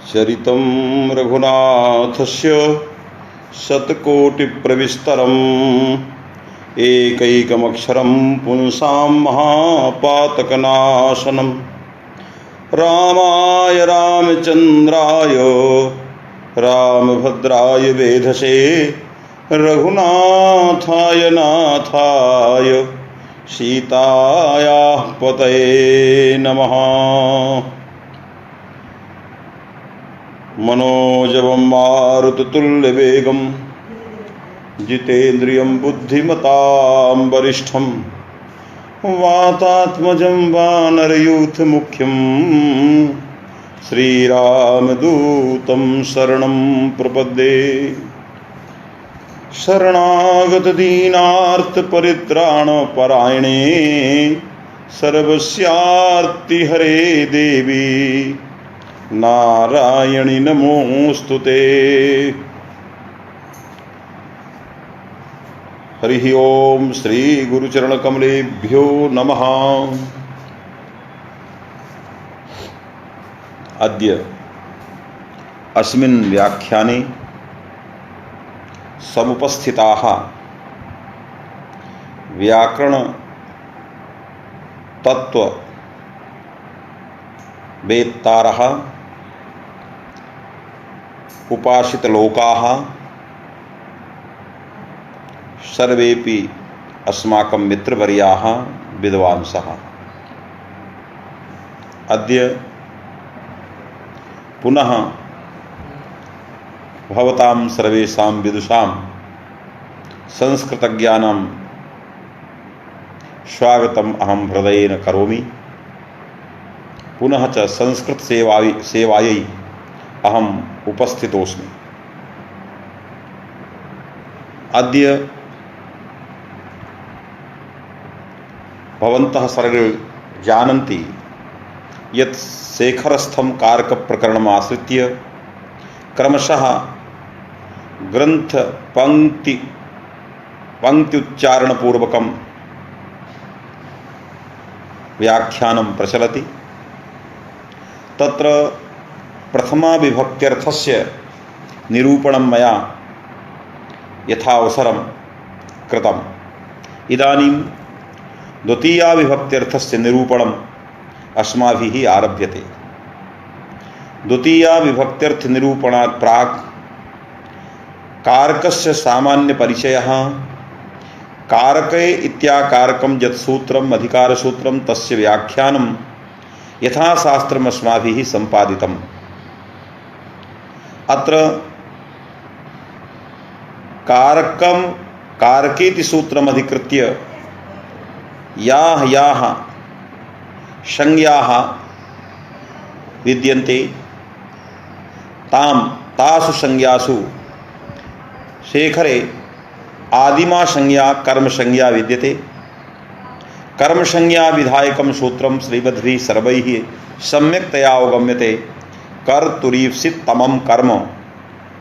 चरितं रघुनाथस्य शतकोटिप्रविस्तरम् एकैकमक्षरं पुंसां महापातकनाशनं रामाय रामचन्द्राय रामभद्राय वेधसे रघुनाथाय नाथाय सीतायाः पतये नमः। मनोजवं मारुततुल्यवेगं जितेन्द्रियं बुद्धिमतां वरिष्ठं वातात्मजं वानरयूथमुख्यं श्रीरामदूतं शरणं प्रपद्ये। शरणागतदीनार्तपरित्राणपरायणे सर्वस्यार्तिहरे देवी नारायणि नमोस्तुते। हरिः ओम श्री गुरुचरणकमलेभ्यो नमः। अद्य अस्मिन् व्याख्याने समुपस्थिताः व्याकरण तत्व वेत्तारः उपासितलोकाः सर्वेपि अस्माकं मित्रवर्याः विद्वांसः अद्य पुनः भवतां सर्वेषां विदुषां संस्कृतज्ञानं स्वागतम् अहं हृदयेन करोमि। पुनः च संस्कृतसेवायै अहम् उपस्थितोऽस्मि। अद्य भवन्तः सर्वे जानन्ति यत् शेखरस्थं कारकप्रकरणम् आश्रित्य क्रमशः ग्रंथ पंक्त्युच्चारणपूर्वकं व्याख्यानं प्रचलति। तत्र प्रथमा विभक्त्यर्थस्य निरूपणं मया यथावसरं कृतम्। इदानीं द्वितीया विभक्त्यर्थस्य निरूपणम् अस्माभिः आरभ्यते। द्वितीया विभक्त्यर्थ निरूपणात् प्राक् कारकस्य सामान्य परिचयः, कारके इत्याकारकं यत् सूत्रम् अधिकारसूत्रं तस्य व्याख्यानं यथाशास्त्रम् अस्माभिः सम्पादितम्। अत्र कारकं कारकेति सूत्रम् अधिकृत्य याः संज्ञाः विद्यन्ते तासु संज्ञासु शेखरे आदिमा संज्ञा कर्म संज्ञा विद्यते। कर्म संज्ञा विधायकं सूत्रं श्रीमद्भिः सर्वैः सम्यक्तया अवगम्यते। कर्तुरीप्सित तमं कर्म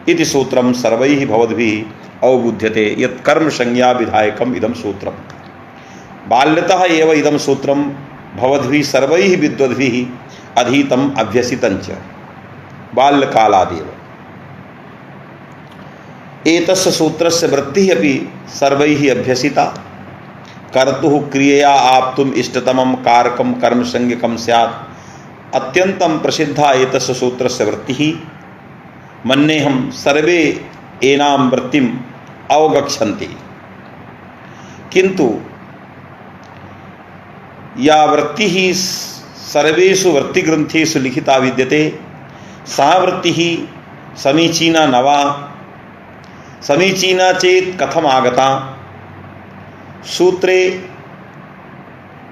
इति सूत्रं सर्वैः भवद्भिः अवबुध्यते यत् कर्म संज्ञा विधायकम् इदं सूत्रम्। बाल्यतः एव इदं सूत्रं भवद्भिः सर्वैः विद्वद्भिः अधीतम् अभ्यसितञ्च बाल्यकालादेव। एतस्य सूत्रस्य वृत्तिः अपि सर्वैः अभ्यसिता। कर्तुः क्रियया आप्तुम् इष्टतमं कारकं कर्मसंज्ञकं स्यात् अत्यन्तं प्रसिद्धा एतस्य सूत्रस्य वृत्तिः। मन्येऽहं सर्वे एनां वृत्तिम् अवगच्छन्ति, किन्तु या वृत्तिः सर्वेषु वृत्तिग्रन्थेषु लिखिता विद्यते सा वृत्तिः समीचीना न वा? समीचीना चेत् कथम् आगता? सूत्रे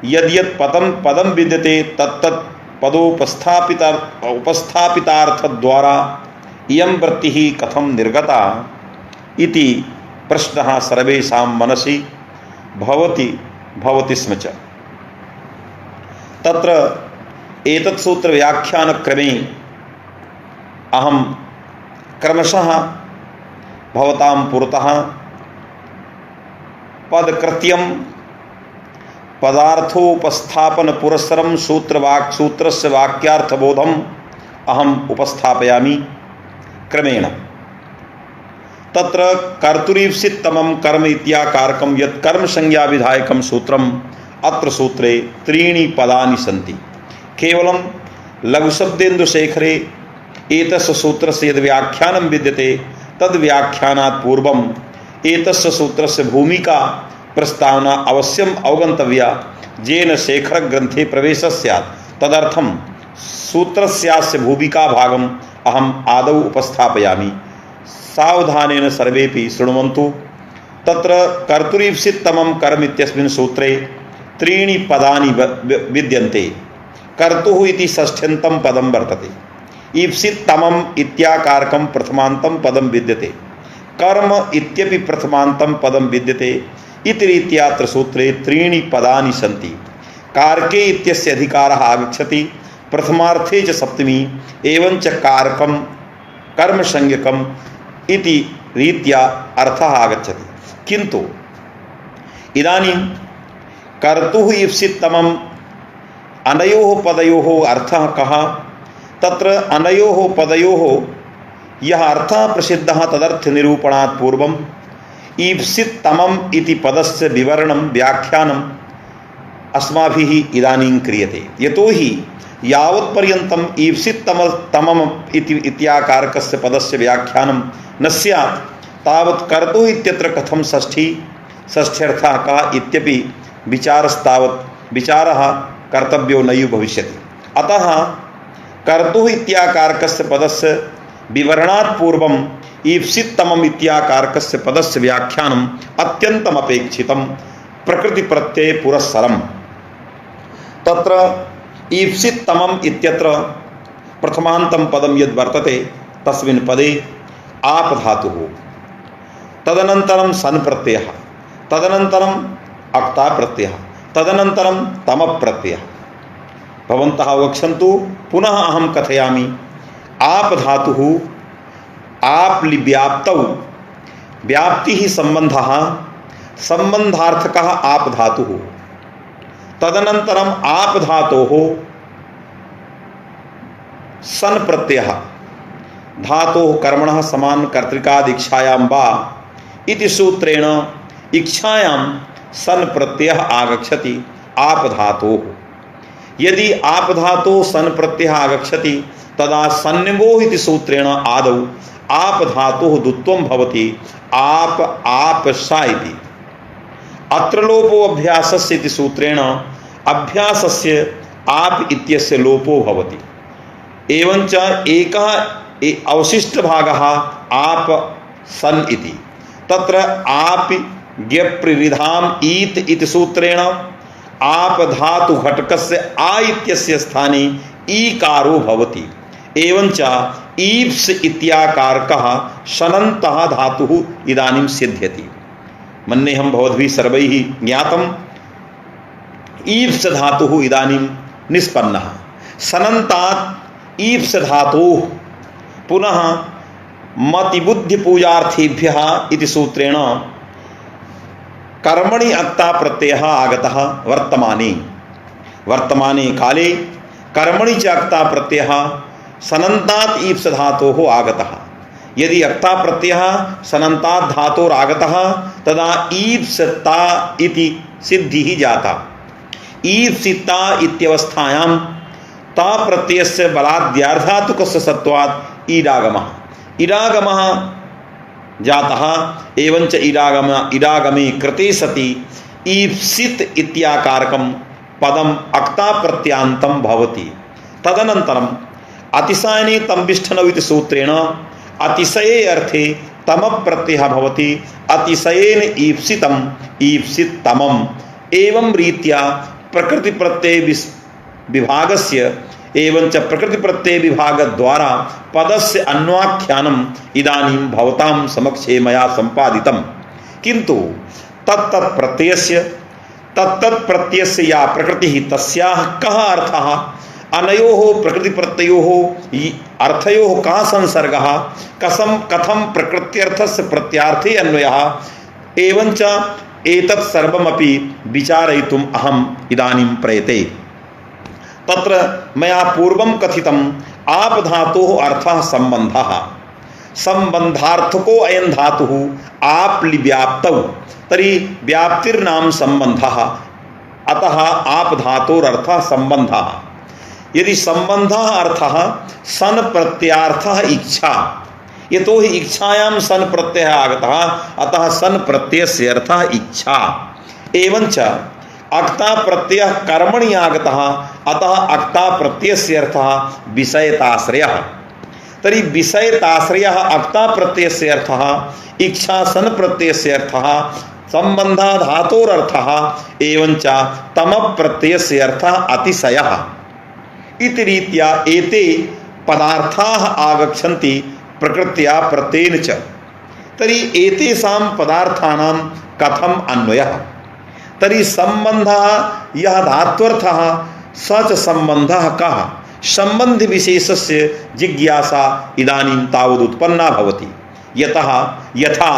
यद्यत् पदं विद्यते तत्तत् पदोपस्थापितार्थद्वारा इयं वृत्तिः कथं निर्गता इति प्रश्नः सर्वेषां मनसि भवति स्म च। तत्र एतत् सूत्र व्याख्यानक्रमे अहं क्रमशः भवतां पुरतः पदकृत्यं पदार्थोपस्थापन पुरस्सरं सूत्रस्य वाक्यार्थबोधं अहम उपस्थापयामि क्रमेण। तत्र कर्तुरीप्सिततमं कर्म इत्याकारकं यत् कर्म संज्ञा विधायकं सूत्रम् अत्र सूत्रे त्रीणि पदानि सन्ति। केवलं लघुशब्देन्दुशेखरे एतस्य सूत्रस्य यद् व्याख्यानं विद्यते तद् व्याख्यानात् पूर्वम् एतस्य सूत्रस्य भूमिका प्रस्तावना अवश्यम् अवगन्तव्या, येन शेखरग्रन्थे प्रवेशः स्यात्। तदर्थं सूत्रस्यास्य भूमिका भागम् अहम् आदौ उपस्थापयामि। सावधानेन सर्वेपि शृण्वन्तु। तत्र कर्तुरीप्सिततमं कर्म इत्यस्मिन् सूत्रे त्रीणि पदानि विद्यन्ते। कर्तुः इति षष्ठ्यन्तं पदं वर्तते। ईप्सिततमम् इत्याकारकं प्रथमान्तं पदं विद्यते। कर्म इत्यपि प्रथमान्तं पदं विद्यते। इति रीत्या अत्र सूत्रे त्रीणि पदानि सन्ति। कारके इत्यस्य अधिकारः आगच्छति, प्रथमार्थे च सप्तमी, एवञ्च कारकं कर्मसंज्ञकम् इति रीत्या अर्थः आगच्छति। किन्तु इदानीं कर्तुः ईप्सिततमम् अनयोः पदयोः अर्थः कः? तत्र अनयोः पदयोः यः अर्थः प्रसिद्धः तदर्थनिरूपणात् पूर्वम् ईप्सिततमम् इति पदस्य विवरणं व्याख्यानम् अस्माभिः इदानीं क्रियते। यतोहि यावत्पर्यन्तम् ईप्सिततमम् इत्याकारकस्य पदस्य व्याख्यानं न स्यात् तावत् कर्तुः इत्यत्र कथं षष्ठ्यर्थः कः इत्यपि विचारः कर्तव्यो नैव भविष्यति। अतः कर्तुः इत्याकारकस्य पदस्य विवरणात् पूर्वम् ईप्सिततमम् इत्याकारकस्य पदस्य व्याख्यानम् अत्यन्तम् अपेक्षितं, प्रकृतिप्रत्यये पुरस्सरम्। तत्र ईप्सिततमम् इत्यत्र प्रथमान्तं पदं यद् वर्तते तस्मिन् पदे आप धातुः, तदनन्तरं सन प्रत्ययः, तदनन्तरम् अक्ता प्रत्ययः, तदनन्तरं तम प्रत्ययः। भवन्तः अवगच्छन्तु, पुनः अहं कथयामि। आप धातुः आप लिव्याप्तौ, व्याप्तिः सम्बन्धः, सम्बन्धार्थकः आप धातुः। तदनन्तरम् आप धातोः सन प्रत्ययः, धातोः कर्मणः समान कर्तृकादिच्छायां वा इति सूत्रेण इच्छायां सन प्रत्ययः आगच्छति आप धातोः। यदि आप धातोः सन प्रत्ययः आगच्छति तदा सन्निभोः इति सूत्रेण आदौ आप धातुः द्वित्वं भवति आप सा इति। अत्र लोपो अभ्यासस्य इति सूत्रेण अभ्यासस्य आप इत्यस्य लोपो भवति। एवञ्च एकः अवशिष्टभागः आप सन इति। तत्र आप ज्ञप्रिरिधाम् ईत् इति सूत्रेण आप धातु घटकस्य आ इत्यस्य स्थाने ईकारो भवति। एवञ्च ईप्स् इत्याकारकः शनन्तः धातुः इदानीं सिद्ध्यति। मन्येऽहं भवद्भिः सर्वैः ज्ञातम्, ईप्स् धातुः इदानीं निष्पन्नः। शनन्तात् ईप्स् धातोः पुनः मतिबुद्धिपूजार्थेभ्यः इति सूत्रेण कर्मणि अक्ता प्रत्ययः आगतः वर्तमाने काले कर्मणि च अक्ता प्रत्ययः सनन्तात् ईप्स धातोः आगतः। यदि अक्ता प्रत्ययः सनन्तात् धातोरागतः तदा ईप्सता इति सिद्धिः जाता। ईप्सिता इत्यवस्थायां ता प्रत्ययस्य बलाद्यार्धातुकस्य सत्वात् इडागमः जातः। एवञ्च इडागमे कृते सति ईप्सित इत्याकारकं पदम् अक्ता प्रत्यांतं भवति। तदनन्तरम् अतिशयने तंबिष्ठनौ इति सूत्रेण अतिशये अर्थे तम प्रत्ययः भवति। अतिशयेन ईप्सितम् ईप्सिततमम्। एवं रीत्या प्रकृति प्रत्यय विभागस्य एवञ्च प्रकृति प्रत्यय विभागद्वारा पदस्य अन्वाख्यानम् इदानीं भवतां समक्षे मया सम्पादितं। किन्तु तत्तत् प्रत्ययस्य या प्रकृतिः तस्याः कः अर्थः, अनयोः प्रकृति प्रत्ययोः अर्थयोः कः संसर्गः, कथं प्रकृत्यर्थस्य प्रत्यार्थे अन्वयः, एवञ्च एतत् सर्वमपि विचारयितुम् अहम् इदानीं प्रयते। तत्र मया पूर्वं कथितम् आप धातु अर्थ संबंध संबंधार्थको अयं धातु आप व्याप्तौ तरी व्याप्तिर्नाम संबंध अतः आप धातोरर्थ संबंध। यदि संबंध अर्थ सन प्रत्यार्थ इच्छा यतो हि इच्छायां सन प्रत्यय आगतः अतः सन प्रत्ययस्य अर्थः इच्छा एवंच अक्ता प्रत्यय कर्मणि आगतः अतः अक्ता प्रत्ययस्य अर्थः विषयताश्रयः। तर्हि विषयताश्रयः अक्ता प्रत्ययस्य अर्थः इच्छा सन प्रत्ययस्य अर्थः संबंध धातोरर्थः एवंच तम प्रत्ययस्य अर्थः अतिशयः इति रीत्या एते पदार्थाः आगच्छन्ति प्रकृत्या प्रत्ययेन च। तर्हि एतेषां पदार्थानां कथम अन्वयः? तर्हि संबंधः यः धात्वर्थः स च संबंधः कः? संबंध विशेषस्य जिज्ञासा इदानीं तावद् उत्पन्ना भवति। यथा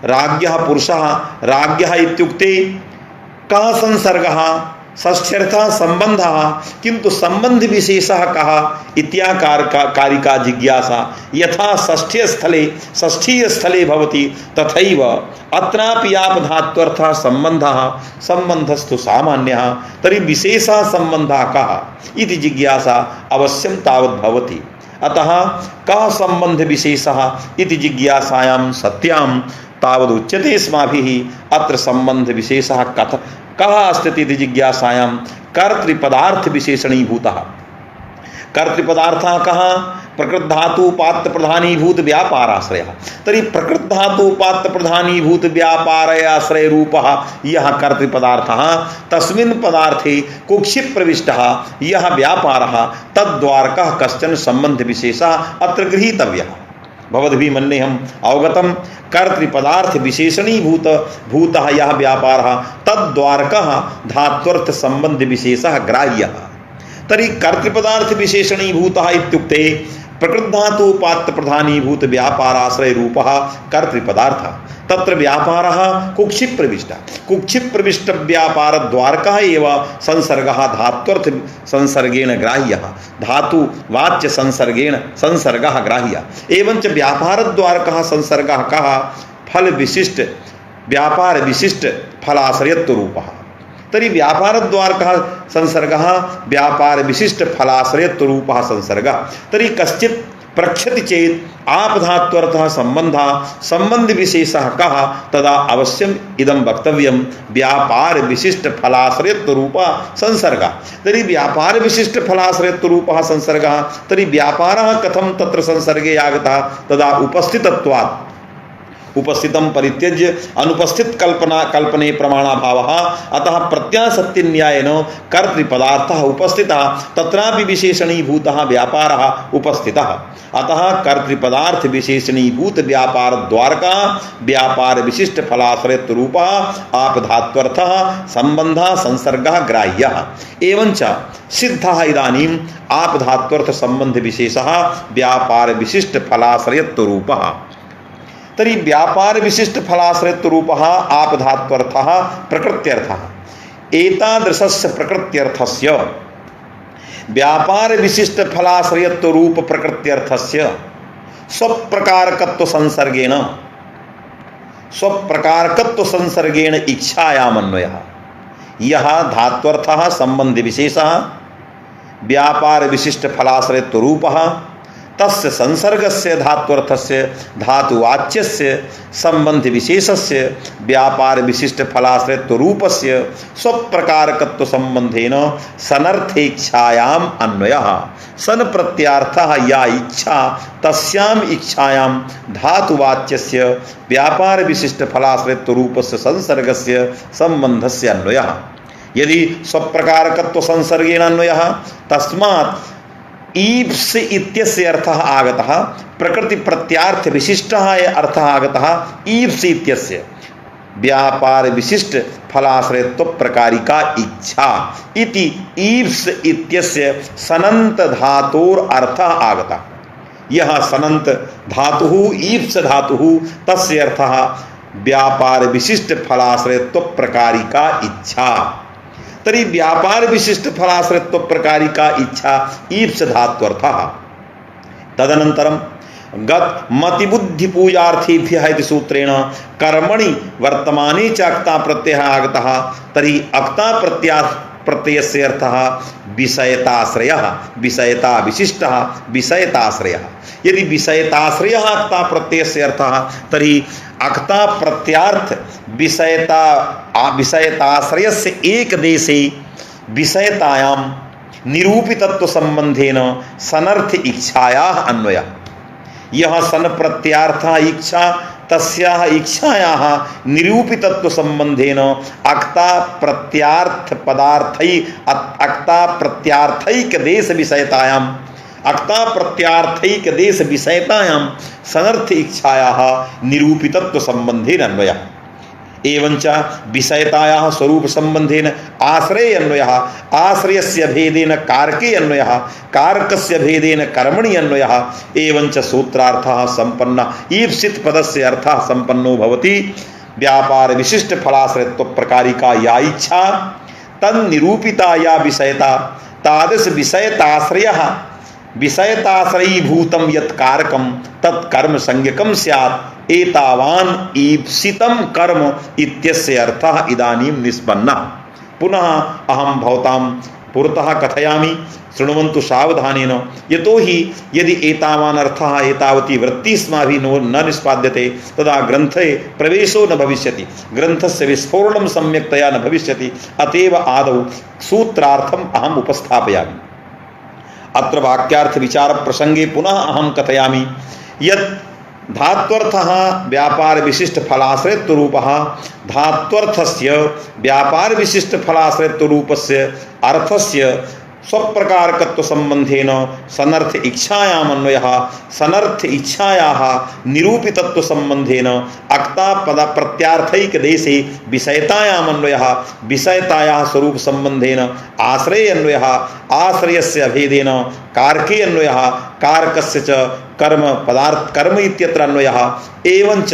राज्ञः पुरुषः राज्ञः इत्युक्ते कः संसर्गः षष्ठ्यर्थः संबंधः किंतु संबंध विशेषः कः इत्याकारिका जिज्ञासा यथा षष्ठीय स्थले भवति तथैव अत्रापि आप धात्वर्थः संबंधः संबंधस्तु सामान्यः तर्हि विशेषः संबंधः कः इति जिज्ञासा अवश्यं तावद् भवति। अतः कः संबंध विशेषः इति जिज्ञासायां सत्यां तावदुच्यते अस्माभिः। अत्र संबंध विशेषः कः अस्ति इति जिज्ञासायां कर्तृपदार्थ विशेषणीभूतः। कर्तृपदार्थः कः? प्रकृत धातु उपात्त प्रधानीभूत व्यापाराश्रयः। तर्हि प्रकृत धातु उपात्त प्रधानीभूत व्यापाराश्रय रूपः यः कर्तृपदार्थः तस्मिन् पदार्थे कुक्षिप् प्रविष्टः यः व्यापारः तद्द्वारकः कश्चन संबंध विशेषः अत्र गृहीतव्यः। भवद्भिः मन्येऽहम् अवगतं कर्तृपदार्थ विशेषणीभूत भूतः यः व्यापारः तद्द्वारकः धात्वर्थ संबंध विशेषः ग्राह्यः। तर्हि कर्तृपदार्थ विशेषणीभूतः इत्युक्ते प्रकृत धातु उपात्त प्रधानीभूत व्यापाराश्रय रूपः कर्तृपदार्थः। तत्र व्यापारः कुक्षिप् प्रविष्ट व्यापार द्वारकः एव संसर्गः धात्वर्थ संसर्गेण ग्राह्यः। धातु वाच्य संसर्गः ग्राह्यः। एवंच व्यापार द्वारकः संसर्गः कः? फल विशिष्ट व्यापार विशिष्ट फलाश्रयत्व रूपः। तर्हि व्यापार द्वारकः संसर्गः व्यापार विशिष्ट फलाश्रयत्व रूपः संसर्गः। तर्हि कश्चित् प्रक्षति चेत् आपधात्वर्थः संबंधः संबंध विशेषः कः? तदा अवश्यम् इदं वक्तव्यं व्यापार विशिष्ट फलाश्रयत्व रूपः संसर्गः। तर्हि व्यापार विशिष्ट फलाश्रयत्व रूपः संसर्गः। तर्हि व्यापारः कथं तत्र संसर्गे आगतः? तदा उपस्थितत्वात् उपस्थितं परित्यज्य अनुपस्थित कल्पने प्रमाणाभावः। अतः प्रत्यासत्ति न्यायेन कर्तृपदार्थः उपस्थितः तत्रापि विशेषणीभूतः व्यापारः उपस्थितः। अतः कर्तृपदार्थ विशेषणीभूत व्यापार द्वारकः व्यापार विशिष्ट फलाश्रयत्व रूपः आपधात्वर्थः संबंधः संसर्गः ग्राह्यः। एवंच सिद्धः इदानीम् आपधात्वर्थ संबंध विशेषः व्यापार विशिष्ट फलाश्रयत्व रूपः। तर्हि व्यापार विशिष्ट फलाश्रयत्व रूपः आपधात्वर्थः प्रकृत्यर्थः। एतादृशस्य प्रकृत्यर्थस्य व्यापार विशिष्ट फलाश्रयत्व रूप प्रकृत्यर्थस्य स्वप्रकारकत्व संसर्गेण इच्छायाम् अन्वयः। यः धात्वर्थः संबंध विशेषः व्यापार विशिष्ट फलाश्रयत्व रूपः तस्य संसर्गस्य धात्वर्थस्य धातुवाच्यस्य संबंध विशेषस्य व्यापार विशिष्ट फलाश्रयत्व रूपस्य स्वप्रकारकत्व संबंधेन सनर्थेच्छायाम् अन्वयः। सन प्रत्यार्थः या इच्छा तस्याम् इच्छायां धातुवाच्यस्य व्यापार विशिष्ट फलाश्रयत्व रूपस्य संसर्गस्य संबंधस्य अन्वयः। यदि स्वप्रकारकत्व संसर्गेण अन्वयः तस्मात् ईप्स इत्यस्य अर्थः आगतः प्रकृति प्रत्यार्थ विशिष्टः अर्थः आगतः ईप्स इत्यस्य व्यापार विशिष्ट फलाश्रयत्व प्रकारिका इच्छा इति ईप्स इत्यस्य सनंत धातोर अर्थः आगतः। यह सनंत धातुः ईप्स धातुः तस्य अर्थः व्यापार विशिष्ट फलाश्रयत्व प्रकारिका इच्छा। तर्हि व्यापार विशिष्ट फलाश्रयत्व प्रकारिका इच्छा ईप्स धात्वर्थः। तदनन्तरं गत मतिबुद्धि पूजार्थेभ्यः इति सूत्रेण कर्मणि वर्तमाने च अक्ता प्रत्ययः आगतः तर्हि अक्ता प्रत्ययस्य अर्थः विषयताश्रयः, विषयता विशिष्टः विषयताश्रयः। यदि विषयताश्रयः अक्ता प्रत्ययस्य अर्थः तर्हि अक्ता प्रत्यार्थ विषयताश्रयस्य एकदेशे विषयतायां निरूपितत्व संबंधेन सनर्थ इच्छायाः अन्वयः। यह सन प्रत्यार्थः इच्छा तस्याः इच्छायाः निरूपितत्व संबंधेन अक्ता प्रत्यार्थ पदार्थै अक्ता प्रत्यार्थैक देश विषयतायाम् अक्ता प्रत्यार्थैक देश विषयतायां सनर्थ इच्छायाः निरूपितत्व संबंधेन अन्वयः। एवंच विषयतायाः स्वरूप संबंधेन आश्रय अन्वयः, आश्रयस्य भेदेन कारके अन्वयः, कारकस्य भेदेन कर्मणि अन्वयः। एवंच सूत्रार्थः संपन्नः ईप्सित पदस्य अर्थः संपन्नो भवति। व्यापार विशिष्ट फलाश्रयत्व प्रकारिका या इच्छा तन्निरूपिता या विषयता तादृश विषयताश्रयः विषयताश्रयीभूतं यत् कारकं तत् कर्म संज्ञकं स्यात् एतावान् ईप्सितं कर्म इत्यस्य अर्थः इदानीं निष्पन्नः। पुनः अहं भवतां पुरतः कथयामि, शृण्वन्तु सावधानेन। यतोहि यदि एतावान् अर्थः एतावती वृत्तिस्माभिः न निष्पाद्यते तदा ग्रन्थे प्रवेशो न भविष्यति, ग्रन्थस्य विस्फोरणं सम्यक्तया न भविष्यति। अतएव आदौ सूत्रार्थम् अहम् उपस्थापयामि। अत्र वाक्यार्थ विचार प्रसंगे पुनः अहं कथयामि यत् धात्वर्थः व्यापार विशिष्ट फलाश्रयत्व रूपः धात्वर्थस्य व्यापार विशिष्ट फलाश्रयत्व रूपस्य अर्थस्य स्वप्रकारकत्व संबंधेन सनर्थ इच्छायाम् अन्वयः, सनर्थ इच्छायाः निरूपितत्व संबंधेन अक्ता पद प्रत्यार्थैक देशे विषयतायाम् अन्वयः, विषयतायाः स्वरूप संबंधेन आश्रय अन्वयः, आश्रयस्य अभेदेन कारके अन्वयः, कारकस्य च कर्म पदार्थ कर्म इत्यत्र अन्वयः। एवंच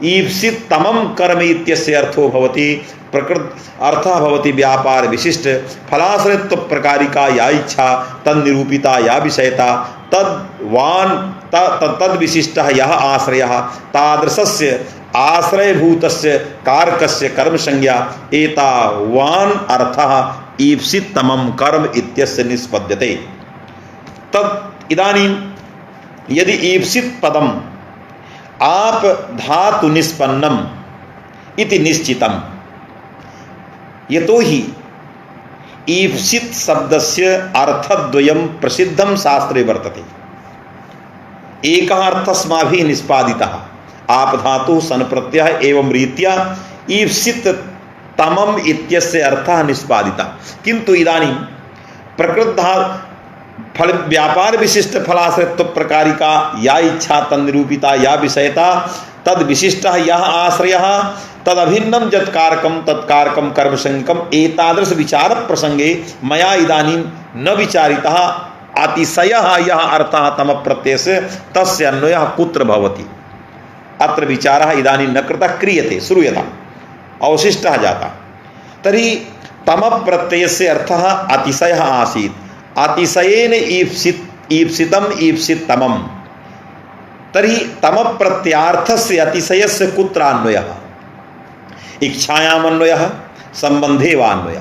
ईप्सितमं कर्म इत्यस्य अर्थो भवति प्रकृत अर्थः भवति व्यापार विशिष्ट फलाश्रयत्व प्रकारिका या इच्छा तन्निरूपिता या विषयता तद विशिष्टः यः आश्रयः तादृशस्य आश्रयभूतस्य कारकस्य कर्म संज्ञा एतावान् अर्थः ईप्सितमं कर्म इत्यस्य निष्पद्यते। तत् इदानीं यदि ईप्सित पदम आप धातु निष्पन्नम इति निश्चितम, यतोहि ईप्सित शब्दस्य अर्थद्वयं प्रसिद्धं शास्त्रे वर्तते। एकः अर्थस्माभिः निष्पादितः आप धातुः सन प्रत्ययः एवं रीत्या ईप्सित तमम इत्यस्य अर्थः निष्पादितः। किन्तु इदानीं प्रकृत फल व्यापार विशिष्ट फलाश्रयत्व प्रकारिका या इच्छा तन्निरूपिता या विषयता तद विशिष्टः यः आश्रयः तद अभिन्नं यत् कारकं तत्कारकं कर्म संज्ञकम् एतादृश विचार प्रसंगे मया इदानीं न विचारितः अतिशयः यः अर्थः तम प्रत्ययस्य तस्य अन्वयः कुत्र भवति। अत्र विचारः इदानीं न कृतः, क्रियते, श्रूयताम्, अवशिष्टः जातः। तर्हि तम प्रत्ययस्य अर्थः अतिशयः आसीत्। अतिशयेन ईप्सितम ईप्सितमम, तर्हि तम प्रत्यार्थस्य अतिशयस्य कुत्र अन्वयः? इच्छायाम् अन्वयः, संबंधे वा अन्वयः?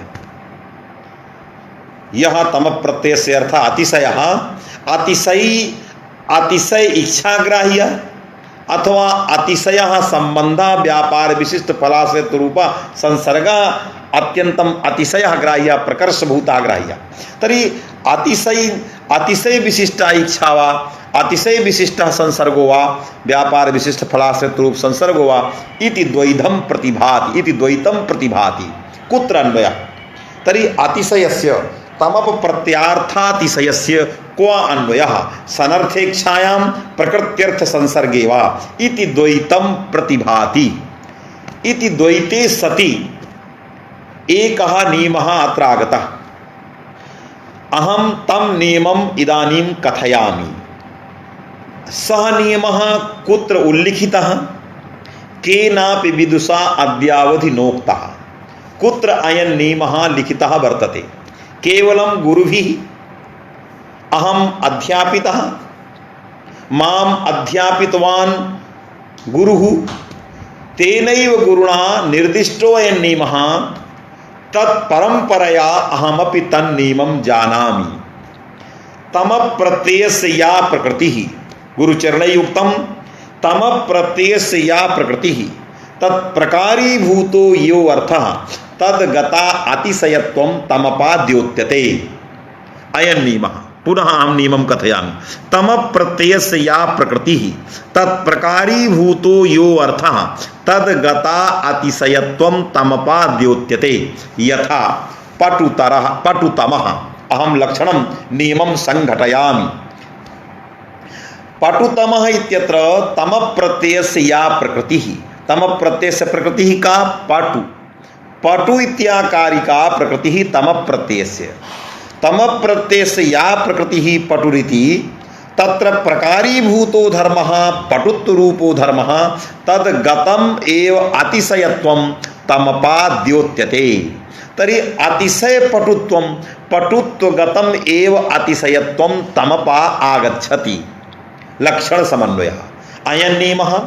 यह तम प्रत्ययस्य अर्थः अतिशयः अतिशय इच्छाग्राह्य अथवा अतिशयः संबंधः व्यापार विशिष्ट फलाश्रयत्व रूपा संसर्गः अत्यंतम अतिशयः ग्राह्य प्रकर्षभूता ग्राह्य। तर्हि अतिशय विशिष्टा इच्छा वा अतिशय विशिष्टः संसर्गो वा व्यापार विशिष्ट फलाश्रयत्व रूप संसर्गो वा इति द्वैधं प्रतिभाति, इति द्वैतं प्रतिभाति। कुत्र अन्वयः? तर्हि अतिशयस्य तमप प्रत्यार्थातिशयस्य क्व अन्वयः? सनर्थेच्छायां प्रकृत्यर्थ संसर्गे वा इति द्वैतं प्रतिभाति। इति द्वैते सति एकः नियमः अत्र आगतः। अहं तं नियमम् इदानीं कथयामि। सः नियमः कुत्र उल्लिखितः? केनापि विदुषा अद्यावधि नोक्तः। कुत्र अयं नियमः लिखितः वर्तते? केवलं गुरुभिः अहम् अध्यापितः माम अध्यापितवान् गुरुः तेनैव गुरुणा निर्दिष्टो अयं नियमः तत्परंपरया अहमपि तन्नियमं जानामि। तम प्रत्ययस्य या प्रकृतिः गुरुचरणयुक्तं तम प्रत्ययस्य या प्रकृतिः तत्प्रकारीभूतो यो अर्थः तद्गता अतिशयत्वं तमपाद्योत्यते। अयं नियमः पुनः अहं नियमं कथयामि। तम प्रत्ययस्य या प्रकृतिः तत्प्रकारीभूतो यो अर्थः तद्गता अतिशयत्वं तमपाद्योत्यते। यथा पटुतमः अहं लक्षणं नियमं संघटयामि। पटुतमः इत्यत्र तम प्रत्ययस्य या प्रकृतिः, तम प्रत्ययस्य प्रकृतिः का पटु, पटु इत्याकारिका प्रकृतिः तम प्रत्ययस्य, तम प्रत्ययस्य या प्रकृतिः पटुरिति तत्र प्रकारीभूतो धर्मः पटुत्वरूपो धर्मः तद्गतम् एव अतिशयत्वं तमपाद्योत्यते। तर्हि अतिशय पटुत्वं पटुत्वगतम् एव अतिशयत्वं तमपा आगच्छति। लक्षण समन्वयः। अयं नियमः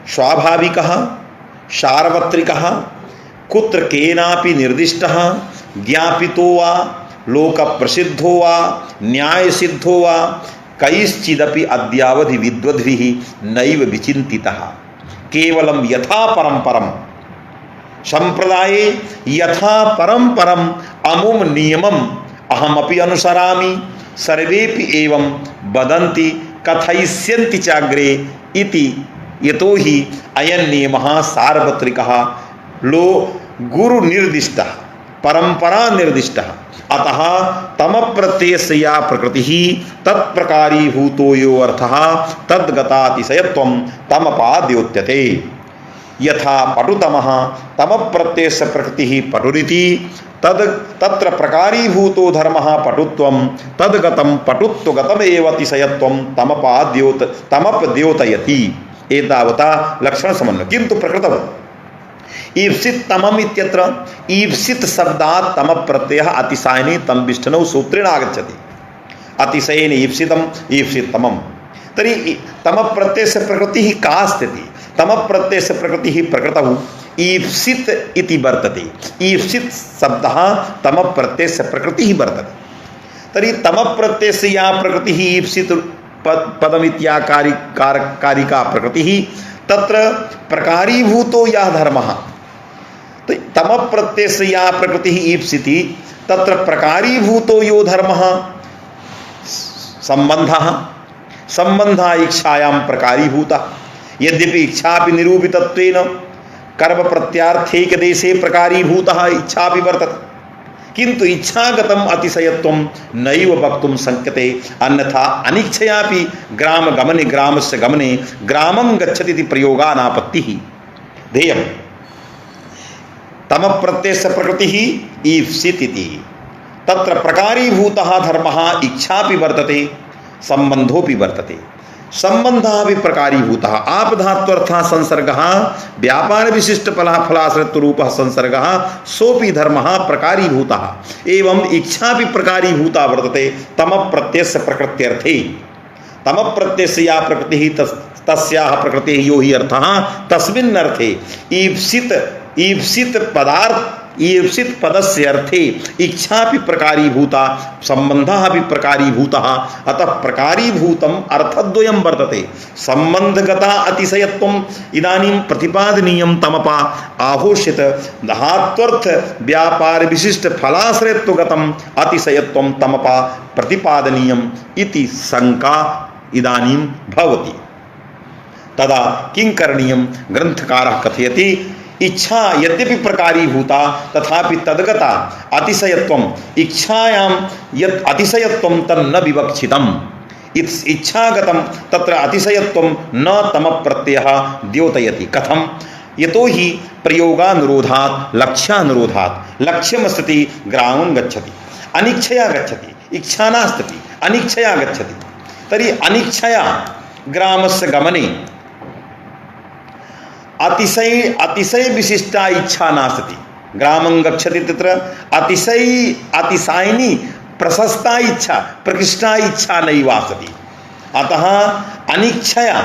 स्वाभाविकः सार्वत्रिकः कुत्र केनापि निर्दिष्टः ज्ञापितो वा लोक प्रसिद्धो वा न्याय सिद्धो वा कैश्चिदपि अद्यावधि विद्वद्भिः नैव विचिन्तितः। केवलं यथा परम्परं संप्रदाये यथा परम्परम् अमुम नियमम् अहमपि अनुसरामि सर्वेपि एवं वदन्ति कथयिष्यन्ति चाग्रे इति। यतोहि अयं नियमः सार्वत्रिकः लो गुरु निर्दिष्टः परंपरा निर्दिष्टः। अतः तम प्रत्ययस्य या प्रकृतिः तत्प्रकारीभूतो यो अर्थः तद्गतातिशयत्वं तमपाद्योत्यते। यथा पटुतमः तम प्रत्ययस्य प्रकृतिः पटुरिति तत्र प्रकारीभूतो धर्मः पटुत्वं तद्गतं पटुत्वगतमेव अतिशयत्वं तमपद्योतयति। एतावता लक्षण समन्वय। किन्तु प्रकृतौ ईप्सित तमम इत्यत्र ईप्सित शब्दात् तम प्रत्ययः अतिशयने तम विष्णु सूत्रेण आगच्छति। अतिशयने ईप्सितम ईप्सित तमम। तर्हि तम प्रत्ययस्य प्रकृतिः का स्थितिः? तम प्रत्ययस्य प्रकृतिः प्रकृतौ ईप्सित इति वर्तते। ईप्सित शब्दः तम प्रत्ययस्य प्रकृतिः वर्तते। तर्हि तम प्रत्ययस्य या प्रकृतिः ईप्सित पदमित्याकारिका प्रकृतिः तत्र प्रकारीभूतो यः धर्मः। तो तम प्रत्ययस्य या प्रकृतिः ईप्सिति तत्र प्रकारीभूतो यो धर्मः संबंधः संबंधः इच्छायां प्रकारीभूतः। यद्यपि इच्छापि निरूपितत्वेन कर्म प्रत्यार्थैकदेशे प्रकारीभूतः इच्छापि वर्तते, किन्तु इच्छागतम् अतिशयत्वं नैव वक्तुं शक्यते। अन्यथा अनिच्छयापि ग्रामगमने ग्रामस्य गमने ग्रामं गच्छति इति प्रयोगानापत्तिः ध्येयम्। तम प्रत्ययस्य प्रकृतिः ईप्सित इति तत्र प्रकारीभूतः धर्मः इच्छापि वर्तते संबंधोपि वर्तते। संबंधः अपि प्रकारीभूतः। आपधात्वर्थः संसर्गः व्यापार विशिष्ट फलाश्रितरूपः संसर्गः सोपि धर्मः प्रकारीभूतः। एवं इच्छापि प्रकारीभूता वर्तते तम प्रत्ययस्य प्रकृत्यर्थे। तम प्रत्ययस्य या प्रकृतिः तस्याः प्रकृतेः यो हि अर्थः तस्मिन् अर्थे ईप्सित पदस्य अर्थे इच्छापि प्रकारीभूता संबंधः अपि प्रकारीभूतः। अतः प्रकारीभूतम् अर्थद्वयं वर्तते। संबंधगता अतिशयत्वम् इदानीं प्रतिपादनीयं तमपा आहोष्यत धात्वर्थ व्यापार विशिष्ट फलाश्रयत्वगतम् अतिशयत्वं तमपा प्रतिपादनीयम् इति शंका इदानीं भवति। तदा किं करणीयं? ग्रंथकारः कथयति इच्छा यद्यपि प्रकारीभूता तथापि तद्गता अतिशयत्वम् इच्छायां यत् अतिशयत्वं तन्न विवक्षितम्। इच्छागतं तत्र अतिशयत्वं न तम प्रत्ययः द्योतयति। कथं? यतोहि प्रयोगानुरोधात् लक्ष्यानुरोधात् लक्ष्यमस्ति ग्रामं गच्छति अनिच्छया गच्छति, इच्छा नास्ति अनिच्छया गच्छति। तर्हि अनिच्छया ग्रामस्य गमने अतिशय विशिष्टा इच्छा नास्ति। ग्रामं गच्छति तत्र अतिशयिनी प्रशस्ता इच्छा प्रकृष्टा इच्छा नैवास्ति। अतः अनिच्छया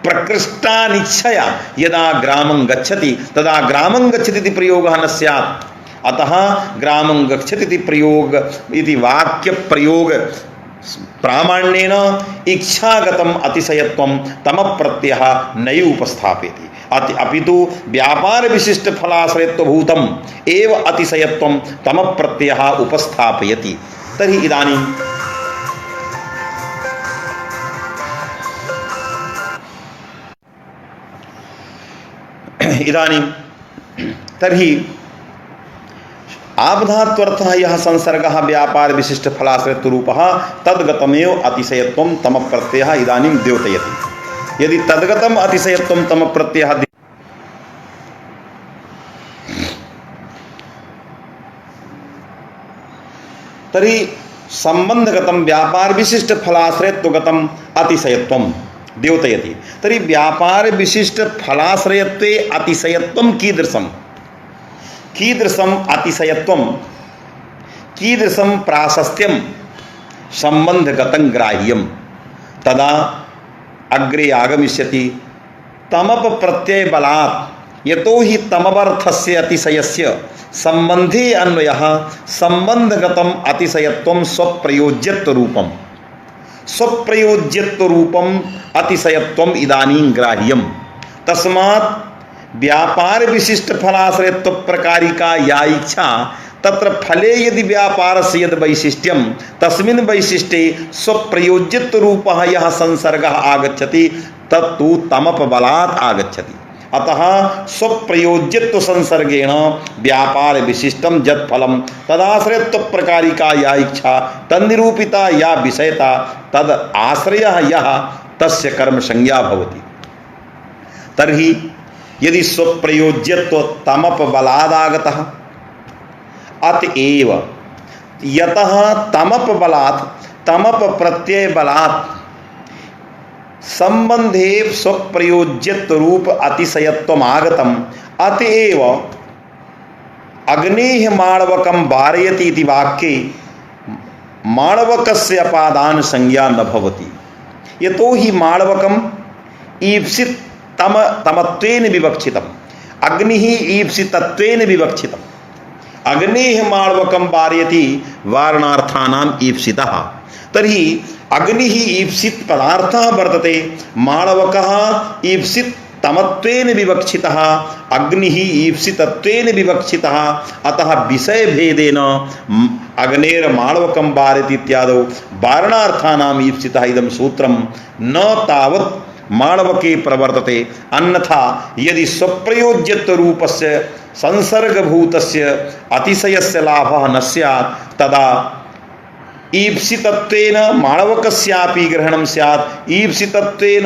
प्रकृष्टानिच्छया यदा ग्रामं गच्छति तदा ग्रामं गच्छति इति प्रयोगः न स्यात्। अतः ग्रामं गच्छति इति प्रयोग इति वाक्य प्रयोग प्रामाण्येन इच्छागतम अतिशयत्वं तम प्रत्ययः नैव उपस्थापयति। अपितु व्यापार विशिष्ट फलाश्रयत्वभूतम् एव अतिशयत्वं तम प्रत्ययः उपस्थापयति। तर्हि इदानीं तर्हि आबधात्वर्थः यः संसर्गः व्यापार विशिष्ट फलाश्रयत्वरूपः तद्गतमेव अतिशयत्वं तम प्रत्ययः इदानीं द्योतयति। यदि तद्गतम अतिशयत्वं तम प्रत्ययः तर्हि संबंधगतम व्यापार विशिष्ट फलाश्रयत्वगतम अतिशयत्वं द्योतयति। तर्हि व्यापार विशिष्ट फलाश्रयत्वे अतिशयत्वं कीदृशम् अतिशयत्वं कीदृशं प्राशस्त्यं संबंधगतं ग्राह्यं तदा अग्रे आगमिष्यति तमप प्रत्यय बलात् यतो हि तमवर्थस्य अतिशयस्य संबंधे अन्वयः संबंधगतम अतिशयत्वं स्वप्रयोज्यत्व रूपम अतिशयत्वम इदानीं ग्राह्यम। तस्मात् व्यापार विशिष्ट फलाश्रयत्व प्रकारिका या इच्छा तत्र फले यदि व्यापारस्य यद् वैशिष्ट्यं तस्मिन् वैशिष्ट्ये स्वप्रयोज्यत्व रूपः यः संसर्गः आगच्छति तत्तु तमपबलात् आगच्छति। अतः स्वप्रयोज्यत्व संसर्गेण व्यापार विशिष्टं यत् फलं तदाश्रयत्व प्रकारिका या इच्छा तन्निरूपिता या विषयता तद आश्रयः यः तस्य कर्म संज्ञा भवति। तर्हि यदि स्वप्रयोज्यत्व तमपबलादागतः अतएव यतः तमपबलात् तमप प्रत्यय बलात् संबंधे स्वप्रयोज्यत्व रूप अतिशयत्वम् आगतम् अतएव अग्नेः माणवकं वारयति इति वाक्ये माणवकस्य अपादान संज्ञा न भवति। यतो हि माणवकम् ईप्सित तमत्वेन विवक्षितम् अग्निः ईप्सितत्वेन विवक्षितम्। अग्नेः माणवकं वारयति वारणार्थानाम् ईप्सितः। तर्हि अग्निः ईप्सित पदार्थः वर्तते, माणवकः ईप्सित तमत्वेन विवक्षितः, अग्निः ईप्सितत्वेन विवक्षितः। अतः विषय भेदेन अग्नेर्माणवकं वारयति इत्यादौ वारणार्थानाम् ईप्सितः इदं सूत्रं न तावत् माणवके प्रवर्तते। अन्यथा यदि स्वप्रयोज्यत्व रूपस्य संसर्गभूतस्य अतिशयस्य लाभः न स्यात् तदा ईप्सितत्वेन माणवकस्यापि ग्रहणं स्यात्, ईप्सितत्वेन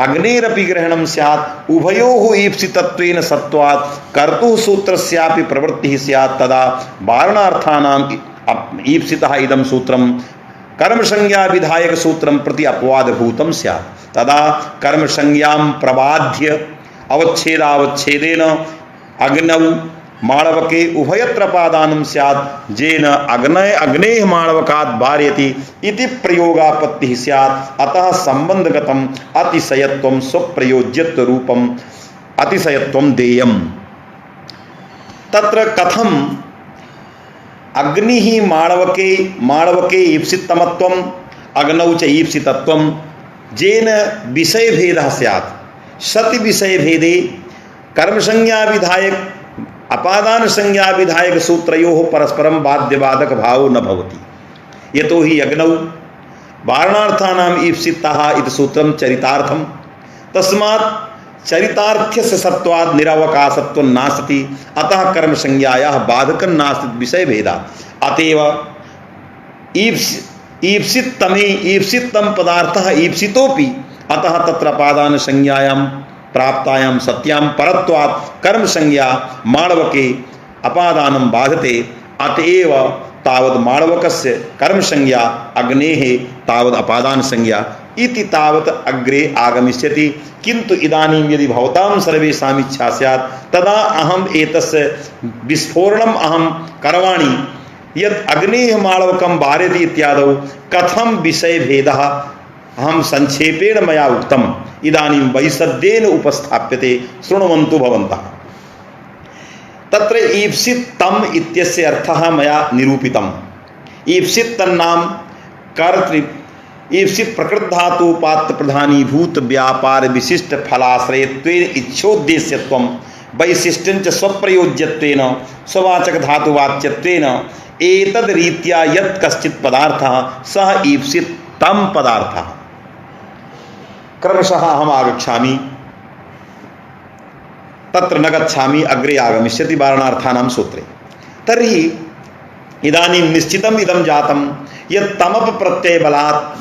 अग्नेरपि ग्रहणं स्यात्। उभयोः ईप्सितत्वेन सत्वात् कर्तुः सूत्रस्यापि प्रवृत्तिः स्यात्। तदा वारणार्थानाम् ईप्सितः इदं सूत्रं कर्मसंज्ञा विधायक सूत्रं प्रति अपवादभूतं स्यात्। तदा कर्मसंज्ञां प्रबाध्य अवच्छेदावच्छेदेन अग्नौ माणवके उभयत्र पादानं स्यात् जेन अग्नेः माणवकात् वारयति इति प्रयोगापत्तिः स्यात्। अतः संबंधगतम् अतिशयत्वं स्वप्रयोज्यत्व रूपम् अतिशयत्वं देयम्। तत्र कथम् अग्निः माणवके ईप्सितमत्वम् अग्नौ च ईप्सितत्वं जेन विषय भेदः स्यात्। सति विषय भेदे कर्मसंज्ञा विधायक अपादान संज्ञा विधायक सूत्रयोः परस्परं बाध्यबाधक भावो न भवति। यतो हि अग्नौ वारणार्थानाम् ईप्सितः इति सूत्रं चरितार्थं, तस्मात् चरितार्थस्य सत्वात् निरवकाशत्वं नास्ति। अतः कर्मसंज्ञायाः बाधकं नास्ति विषय भेदात्। अतएव ईप्सितम पदार्थः ईप्सितोपि अतः तत्र अपादान संज्ञायां प्राप्तायां सत्यां परत्वात् कर्म संज्ञा माणवके अपादानं बाधते। अतएव तावद् माणवकस्य कर्म संज्ञा अग्नेः तावद् अपादान संज्ञा इति तावत् अग्रे आगमिष्यति। किन्तु इदानीं यदि भवतां सर्वेषाम् इच्छा स्यात् तदा अहम् एतस्य विस्फोरणम् अहं करवाणि यत् अग्नेः माणवकं वारयति इत्यादौ कथं विषय भेदः अहम संक्षेपेण मया उक्तम इदानीं वैसद्येन उपस्थाप्यते शृण्वन्तु भवन्तः। तत्र ईप्सित तम इत्यस्य अर्थः मया निरूपितम्। ईप्सित तन्नाम कर्तृ ईप्सित प्रकृत धातु पात्र प्रधानीभूत व्यापार विशिष्ट फलाश्रयत्वेन इच्छोद्देश्यत्वं वैशिष्ट्यंच स्वप्रयोज्यत्वेन स्ववाचक धातुवाच्यत्वेन एतद् रीत्या यत् कश्चित् पदार्थः सः ईप्सित तम पदार्थः। क्रमशः अहम् आगच्छामि तत्र न गच्छामि अग्रे आगमिष्यति वारणार्थानां सूत्रे। तर्हि इदानीं निश्चितम् इदं जातं यत् तमप प्रत्यय बलात्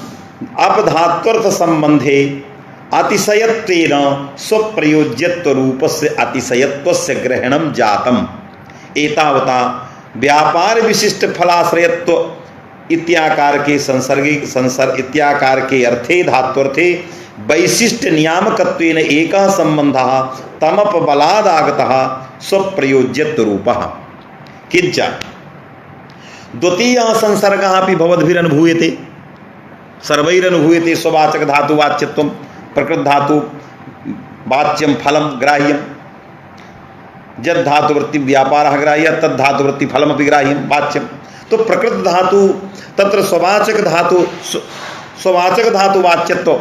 अपधात्वर्थ संबंधे अतिशयत्वेन स्वप्रयोज्यत्व रूपस्य अतिशयत्वस्य ग्रहणं जातम्। एतावता व्यापार विशिष्ट फलाश्रयत्व इत्याकार के इत्याकार के अर्थे धात्वर्थे वैशिष्ट नियामकत्वेन एकः संबंधः तमप बलादागतः स्वप्रयोज्यत्व रूपः। किंच द्वितीयः संसर्गः अपि भवद्भिरनुभूयते सर्वैरनुभूयते। स्ववाचक धातु वाच्यत्वं प्रकृत धातु वाच्यं फलं ग्राह्यं यद् धातुवृत्ति व्यापारः ग्राह्यः तद् धातुवृत्ति फलमपि ग्राह्यं वाच्यं। तो प्रकृत धातु तत्र स्ववाचक धातु वाच्यत्व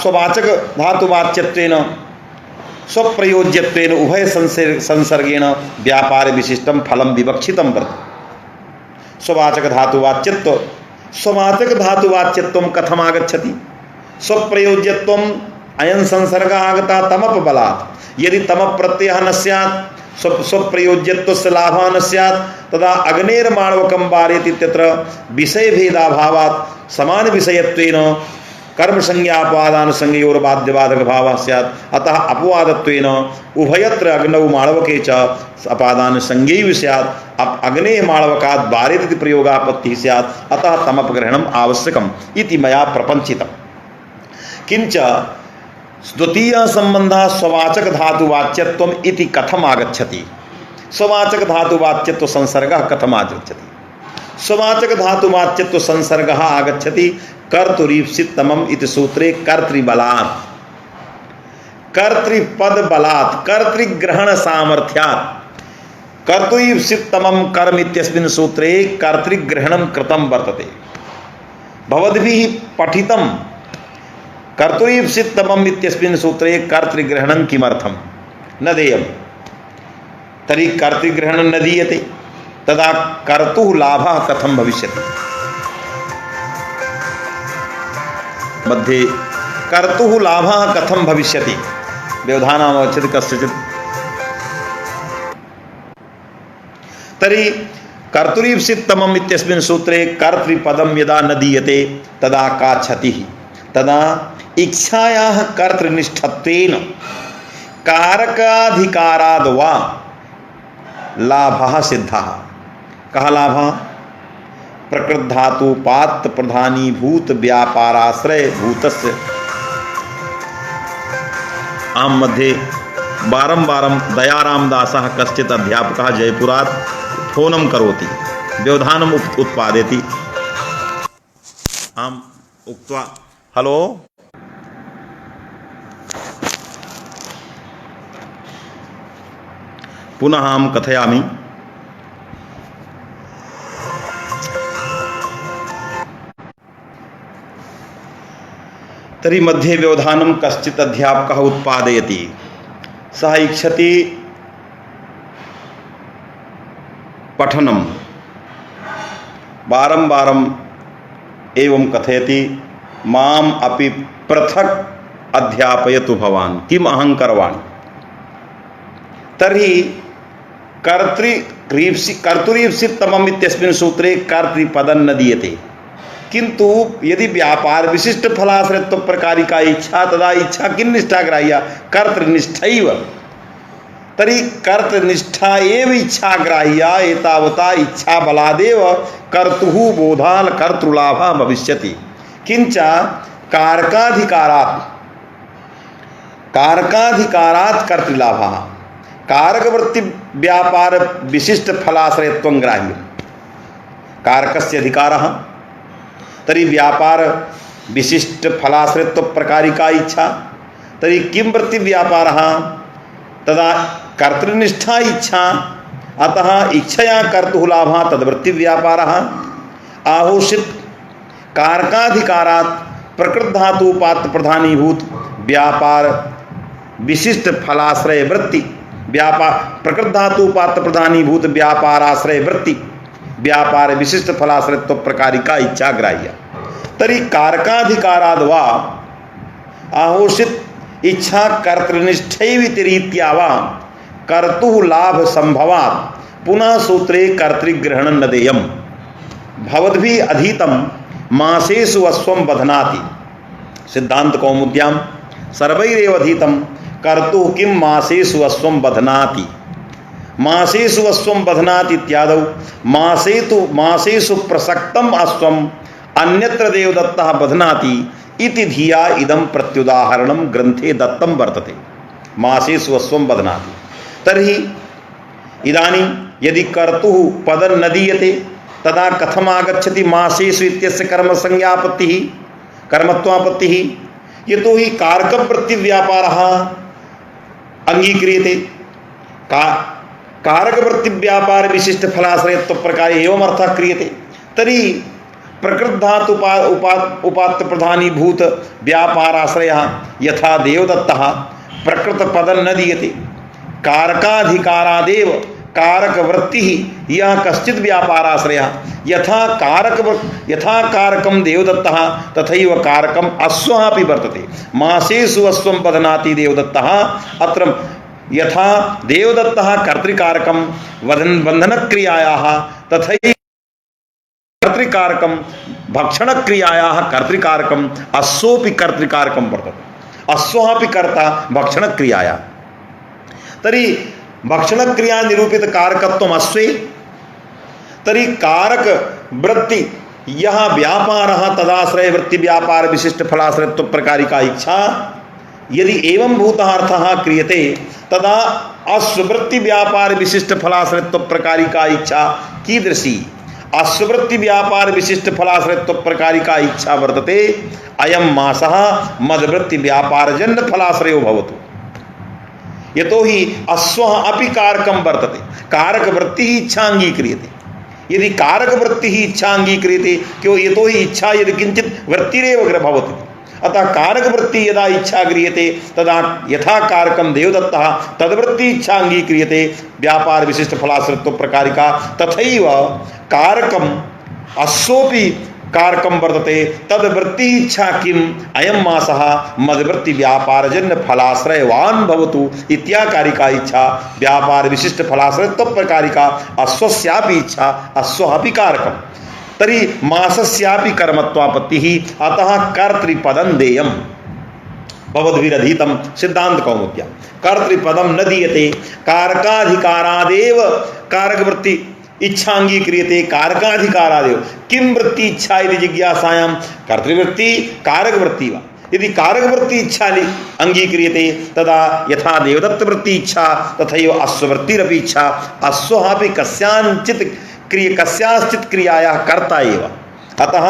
स्ववाचक धातुवाच्यत्वेन स्वप्रयोज्यत्वेन उभय संसर्गेण व्यापार विशिष्टं फलं विवक्षितं वर्तते। स्ववाचक धातुवाच्यत्वं कथम आगच्छति? स्वप्रयोज्यत्वम् अयं संसर्गः आगतः तमप बलात्। यदि तमप प्रत्ययः न स्यात् स्वप्रयोज्यत्वस्य लाभः न स्यात् तदा अग्नेर्माणवकं वारेति इत्यत्र विषयभेदाभावात् समान विषयत्वेन कर्मसंज्ञापादानुसंज्ञयोर्बाध्यबाधक भावः स्यात्। अतः अपवादत्वेन उभयत्र अग्नौ माणवके च अपादानुसंज्ञैव स्यात्। अग्नेः माणवकात् वारेति प्रयोगापत्तिः स्यात्। अतः तमपग्रहणम् आवश्यकम् इति मया प्रपञ्चितम्। किंच द्वितीयः संबंधः स्ववाचक धातुवाच्यत्वम् इति कथम आगच्छति? स्ववाचक धातुवाच्यत्व संसर्गः कथम आगच्छति? स्ववाचक धातुवाच्यत्व संसर्गः आगच्छति कर्तुरीप्सितमम् इति सूत्रे कर्तृबलात् कर्तृपद बलात् कर्तृग्रहण सामर्थ्यात्। कर्तुरीप्सितमं कर्म इत्यस्मिन् सूत्रे कर्तृग्रहणं कृतं वर्तते। भवद्भिः पठितं कर्तुरीप्सितमम् इत्यस्मिन् सूत्रे कर्तृग्रहणं किमर्थं न देयं? तर्हि कर्तृग्रहणं न दीयते तदा कर्तुः लाभः कथं भविष्यति? मध्ये कर्तुः लाभः कथं भविष्यति? व्यवधानम् आगच्छति कस्यचित्। तर्हि कर्तुरीप्सितमम् इत्यस्मिन् सूत्रे कर्तृपदं यदा न दीयते तदा का क्षतिः? तदा इच्छायाः कर्तृनिष्ठत्वेन कारकाधिकाराद् वा लाभः सिद्धः। कः लाभः? प्रकृत धातु पात्र प्रधानीभूत व्यापाराश्रय भूतस्य। आम मध्ये बारं दयारामदासः कश्चित् अध्यापकः जयपुरात् फोनं करोति व्यवधानम् उत्पादयति। आम उक्त्वा हलो पुनः अहं कथयामि। तर्हि मध्ये व्यवधानं कश्चित् अध्यापकः उत्पादयति। सः इच्छति पठनं बारं एवं कथयति माम् अपि पृथक् अध्यापयतु भवान् किम् अहं करवाणि। तर्हि कर्तुरीप्सितमम् इत्यस्मिन् सूत्रे कर्तृपदं न दीयते। किंतु यदि व्यापार विशिष्ट फलाश्रयत्व प्रकारिका इच्छा तदा इच्छा किन्निष्ठा ग्राह्या? कर्तृनिष्ठैव। तर्हि कर्तृनिष्ठा एव इच्छा ग्राह्या। एतावता इच्छा बलादेव कर्तुः बोधाल कर्तृलाभः भविष्यति। किंच कारकाधिकारात् कर्तृलाभः। कारकवृत्ति व्यापार विशिष्ट फलाश्रयत्वं ग्राह्यं। कारकस्य अधिकारः तरी व्यापार विशिष्ट फलाश्रित्व प्रकारिका इच्छा तरी किं वृत्ति व्यापारः तदा कर्तृनिष्ठा इच्छा अतः इच्छया कर्तुः लाभः तद्वृत्ति व्यापारः आहोषित कारकाधिकारात् प्रकृत धातु उपात्त प्रधानीभूत व्यापार विशिष्ट फलाश्रय वृत्ति व्यापार प्रकृत धातु उपात्त प्रधानीभूत व्यापाराश्रय वृत्ति व्यापार विशिष्ट फलाश्रयत्व प्रकारिका इच्छा ग्राह्य तरी कारकाधिकाराद् वा आहोषित इच्छा कर्तृनिष्ठैवितिरीत्या वा कर्तुः लाभ संभवात् पुनः सूत्रे कर्तृग्रहणं न देयम् भवद्भिः अधीतं मासेषु अश्वं बध्नाति सिद्धांत कौमुद्यां सर्वैरेव अधीतं कर्तुः किं मासेषु अश्वं बध्नाति मासेषु अश्वं बध्नाति इत्यादौ मासेषु प्रसक्तम् अश्वं अन्यत्र देवदत्तः बध्नाति इति धिया इदं प्रत्युदाहरणं ग्रंथे दत्तं वर्तते। मासेषु अश्वं बध्नाति तर्हि इदानीं यदि कर्तुः पदं न दीयते तदा कथम आगच्छति मासेषु इत्यस्य कर्म संज्ञापत्तिः कर्मत्वापत्तिः यतो हि कारकवृत्ति व्यापारः अंगीक्रियते कारकवृत्ति व्यापार विशिष्ट फलाश्रयत्व प्रकार एवं अर्थः क्रियते तर्हि प्रकृत धातु उपात्त प्रधानीभूत व्यापाराश्रयः यथा देवदत्तः प्रकृत पदं न दीयते कारकाधिकारादेव कारक वृत्ति यह कश्चित् व्यापाराश्रयः यथा कारकं देवदत्तः तथैव कारकम् अश्वः अपि वर्तते। मासेषु अश्वं बध्नाति देवदत्तः अत्र यथा देवदत्तः कर्तृकारकं बन्धनक्रियायाः तथैव कर्तृकारकं भक्षणक्रियायाः कर्तृकारकं अश्वोऽपि कर्तृकारकं वर्तते। अश्वः अपि कर्ता भक्षणक्रियायाः तर्हि भक्षणक्रिया निरूपित कारकत्वम् अश्वे तर्हि कारक वृत्ति यह व्यापारः तदाश्रय वृत्ति व्यापार विशिष्ट फलाश्रयत्व प्रकारिका इच्छा यदि एवं भूतः अर्थः क्रियते तदा अश्ववृत्ति व्यापार विशिष्ट फलाश्रयत्व प्रकारिका इच्छा कीदृशी अश्ववृत्ति व्यापार विशिष्ट फलाश्रयत्व प्रकारिका इच्छा वर्तते अयं मासः मदवृत्ति व्यापारजन्य फलाश्रयो भवतु यतो हि अश्वः अपि कारकं वर्तते कारक वृत्ति ही इच्छा अंगीक्रियते यदि कारक वृत्ति ही इच्छा अंगीक्रियते क्यों यतो हि इच्छा यदि किंचित वृत्तिरेव भवति अतः कारक वृत्ति यदा इच्छा क्रियते तदा यथा कारकं देवदत्तः तद्वृत्ति इच्छा अंगीक्रियते व्यापार विशिष्ट फलाश्रयत्व प्रकारिका तथैव कारकम् अश्वोऽपि कारकं वर्तते तद्वृत्ति इच्छा किम् अयं मासः मद्वृत्ति व्यापारजन्य फलाश्रयवान् भवतु इत्याकारिका इच्छा व्यापार विशिष्ट फलाश्रयत्व प्रकारिका अश्वस्यापि इच्छा अश्वः अपि कारकम् तर्हि मासस्यापि कर्मत्वापत्तिः अतः कर्तृपदं देयम् भवद्भिरधीतं सिद्धांत कौमुद्यां कर्तृपदं न दीयते कारकाधिकारादेव कारकवृत्ति इच्छा अंगीक्रियते कारकाधिकारादेव किं वृत्ति इच्छा यदि जिज्ञासायां कर्तृवृत्ति कारकवृत्ति वा यदि कारकवृत्ति इच्छा अंगीक्रियते तदा यथा देवदत्तवृत्ति इच्छा तथैव अश्ववृत्तिरपि इच्छा अश्वः अपि कस्याश्चित् क्रियायाः कर्ता एव अतः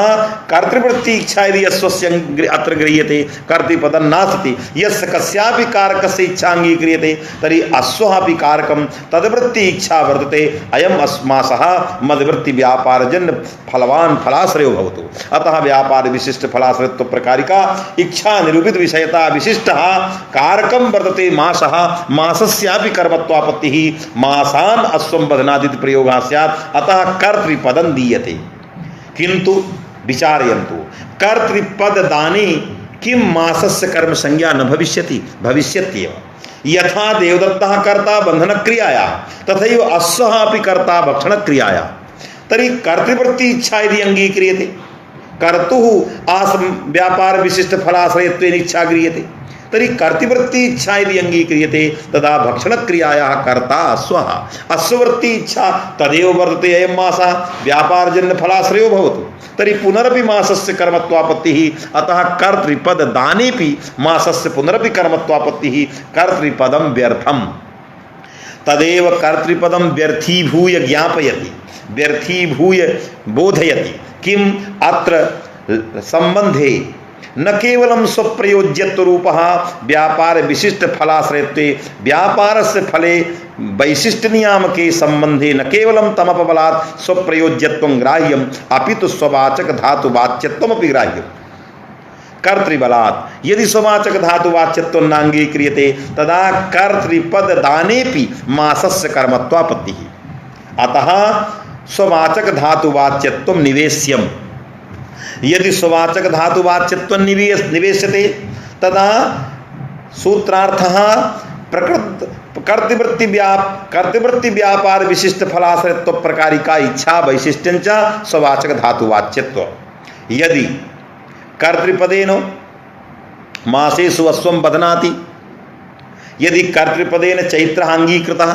कर्तृवृत्ति इच्छा यदि अश्वस्य अत्र गृह्यते कर्तृपदं नास्ति यस्य कस्यापि कारकस्य इच्छा अंगीक्रियते तर्हि अश्वः अपि कारकं तद्वृत्ति इच्छा वर्तते अयम् मासः मद्वृत्ति व्यापारजन्य फलवान् फलाश्रयो भवतु अतः व्यापार विशिष्ट फलाश्रयत्व प्रकारिका इच्छा निरूपित विषयता विशिष्टः कारकं वर्तते मासः मासस्यापि कर्मत्वापत्तिः मासान् अश्वं बध्नाति प्रयोगः स्यात् अतः कर्तृपदं दीयते किंतु विचारयन्तु कर्तृपद दाने किं मासस्य कर्म संज्ञा न भविष्यत्येव यथा देवदत्तः कर्ता बंधन क्रियाया तथैव अश्वः अपि कर्ता भक्षण क्रियाया तर्हि कर्तृवृत्ति इच्छा यदि अंगीक्रियते कर्तुः आस व्यापार विशिष्ट फलाश्रयत्वेन इच्छा क्रियते तर्हि कर्तृवृत्ति इच्छा यदि अंगीक्रियते तदा भक्षण क्रियायाः कर्ता अश्वः अश्ववृत्ति इच्छा तदेव वर्तते अयं मासः व्यापारजन्य फलाश्रयो भवतु तर्हि पुनरपि मासस्य कर्मत्वापत्तिः अतः कर्तृपद दानेपि मासस्य पुनरपि कर्मत्वापत्तिः कर्तृपदं व्यर्थम् तदेव कर्तृपदं व्यर्थीभूय ज्ञापयति व्यर्थीभूय बोधयति किम् अत्र संबंधे न केवलं स्वप्रयोज्यत्व रूपः व्यापार विशिष्ट फलाश्रयत्वे व्यापारस्य फले वैशिष्ट नियामके संबंधे न केवलं तमपबलात् स्वप्रयोज्यत्वं ग्राह्यम् अपितु स्ववाचक धातु वाच्यत्वमपि ग्राह्यम्। कर्तृबलात् यदि स्ववाचक धातु वाच्यत्वं नांगीक्रियते तदा कर्तृपद दानेपि मासस्य कर्मत्वापत्तिः। अतः स्ववाचक धातु वाच्यत्वं निवेश्यम्। यदि स्ववाचक धातु वाच्यत्व निवेश्यते तदा सूत्रार्थः कर्तृवृत्ति व्यापार विशिष्ट फलाश्रयत्व प्रकारिका इच्छा वैशिष्ट्यंच स्ववाचक धातु वाच्यत्व। यदि कर्तृपदेन मासेषु अश्वं बध्नाति, यदि कर्तृपदेन चैत्रः अंगीकृतः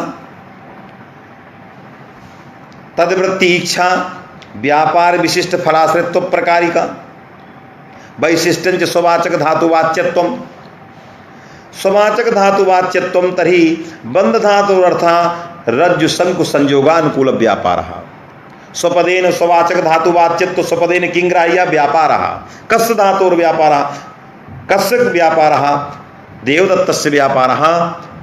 तद्वृत्ति इच्छा व्यापार विशिष्ट फलाश्रयत्व प्रकारिका वैशिष्ट्यंच स्ववाचक धातु वाच्यत्वं। स्ववाचक धातु वाच्यत्वं तर्हि बंध धातु अर्थात् रज्जु शंकु संयोगानुकूल व्यापारः। स्वपदेन स्ववाचक धातु वाच्यत्व स्वपदेन किंग्राह्य व्यापारः। कस्य धातुर्व्यापारः? कस्य व्यापारः? देवदत्तस्य व्यापारः।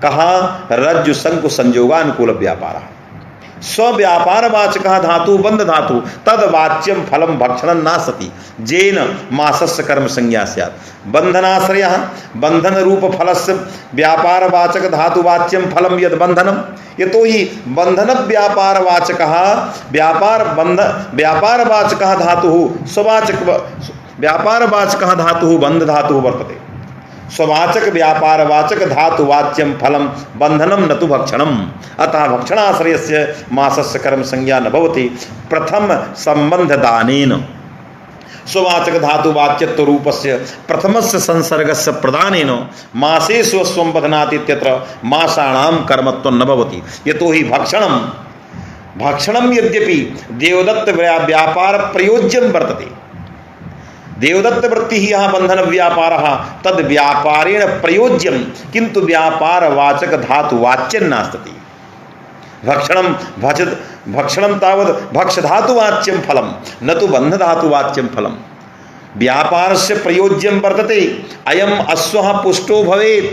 कहा? रज्जु शंकु संयोगानुकूल व्यापारः। स्वव्यापार वाचक धातु बंध धातु तद वाच्यम फलम भक्षणं नासति जेन मासस्य कर्म संज्ञा स्यात्। बंधनाश्रयः बंधन रूप फलस्य व्यापार वाचक धातु वाच्यम फलम यद बंधनम यतो हि बंधन व्यापार वाचकः व्यापार वाचकः धातुः स्ववाचक व्यापार वाचकः धातुः बंध धातुः वर्तते। स्ववाचक व्यापार वाचक धातु वाच्यम फलम बंधनम न तु भक्षणम। अतः भक्षणाश्रयस्य मासस्य कर्म संज्ञा न भवति। प्रथम संबंध दानेन स्ववाचक धातु वाच्यत्व रूपस्य प्रथमस्य संसर्गस्य प्रदानेन मासेषु अश्वं बध्नाति इत्यत्र मासाणां कर्मत्वं न भवति। यतो हि भक्षणं यद्यपि देवदत्त व्यापार प्रयोज्यं वर्तते, देवदत्त वृत्ति ही यहाँ बंधन व्यापार तद व्यापारेण प्रयोज्यम किंतु व्यापार वाचक धातु वाच्यं नास्ति। भक्षणं तावत् भक्ष धातु वाच्यं फलम न तो बंध धातु वाच्यं फलम। व्यापारस्य प्रयोज्यं वर्तते अयम अश्वः पुष्टो भवेत्,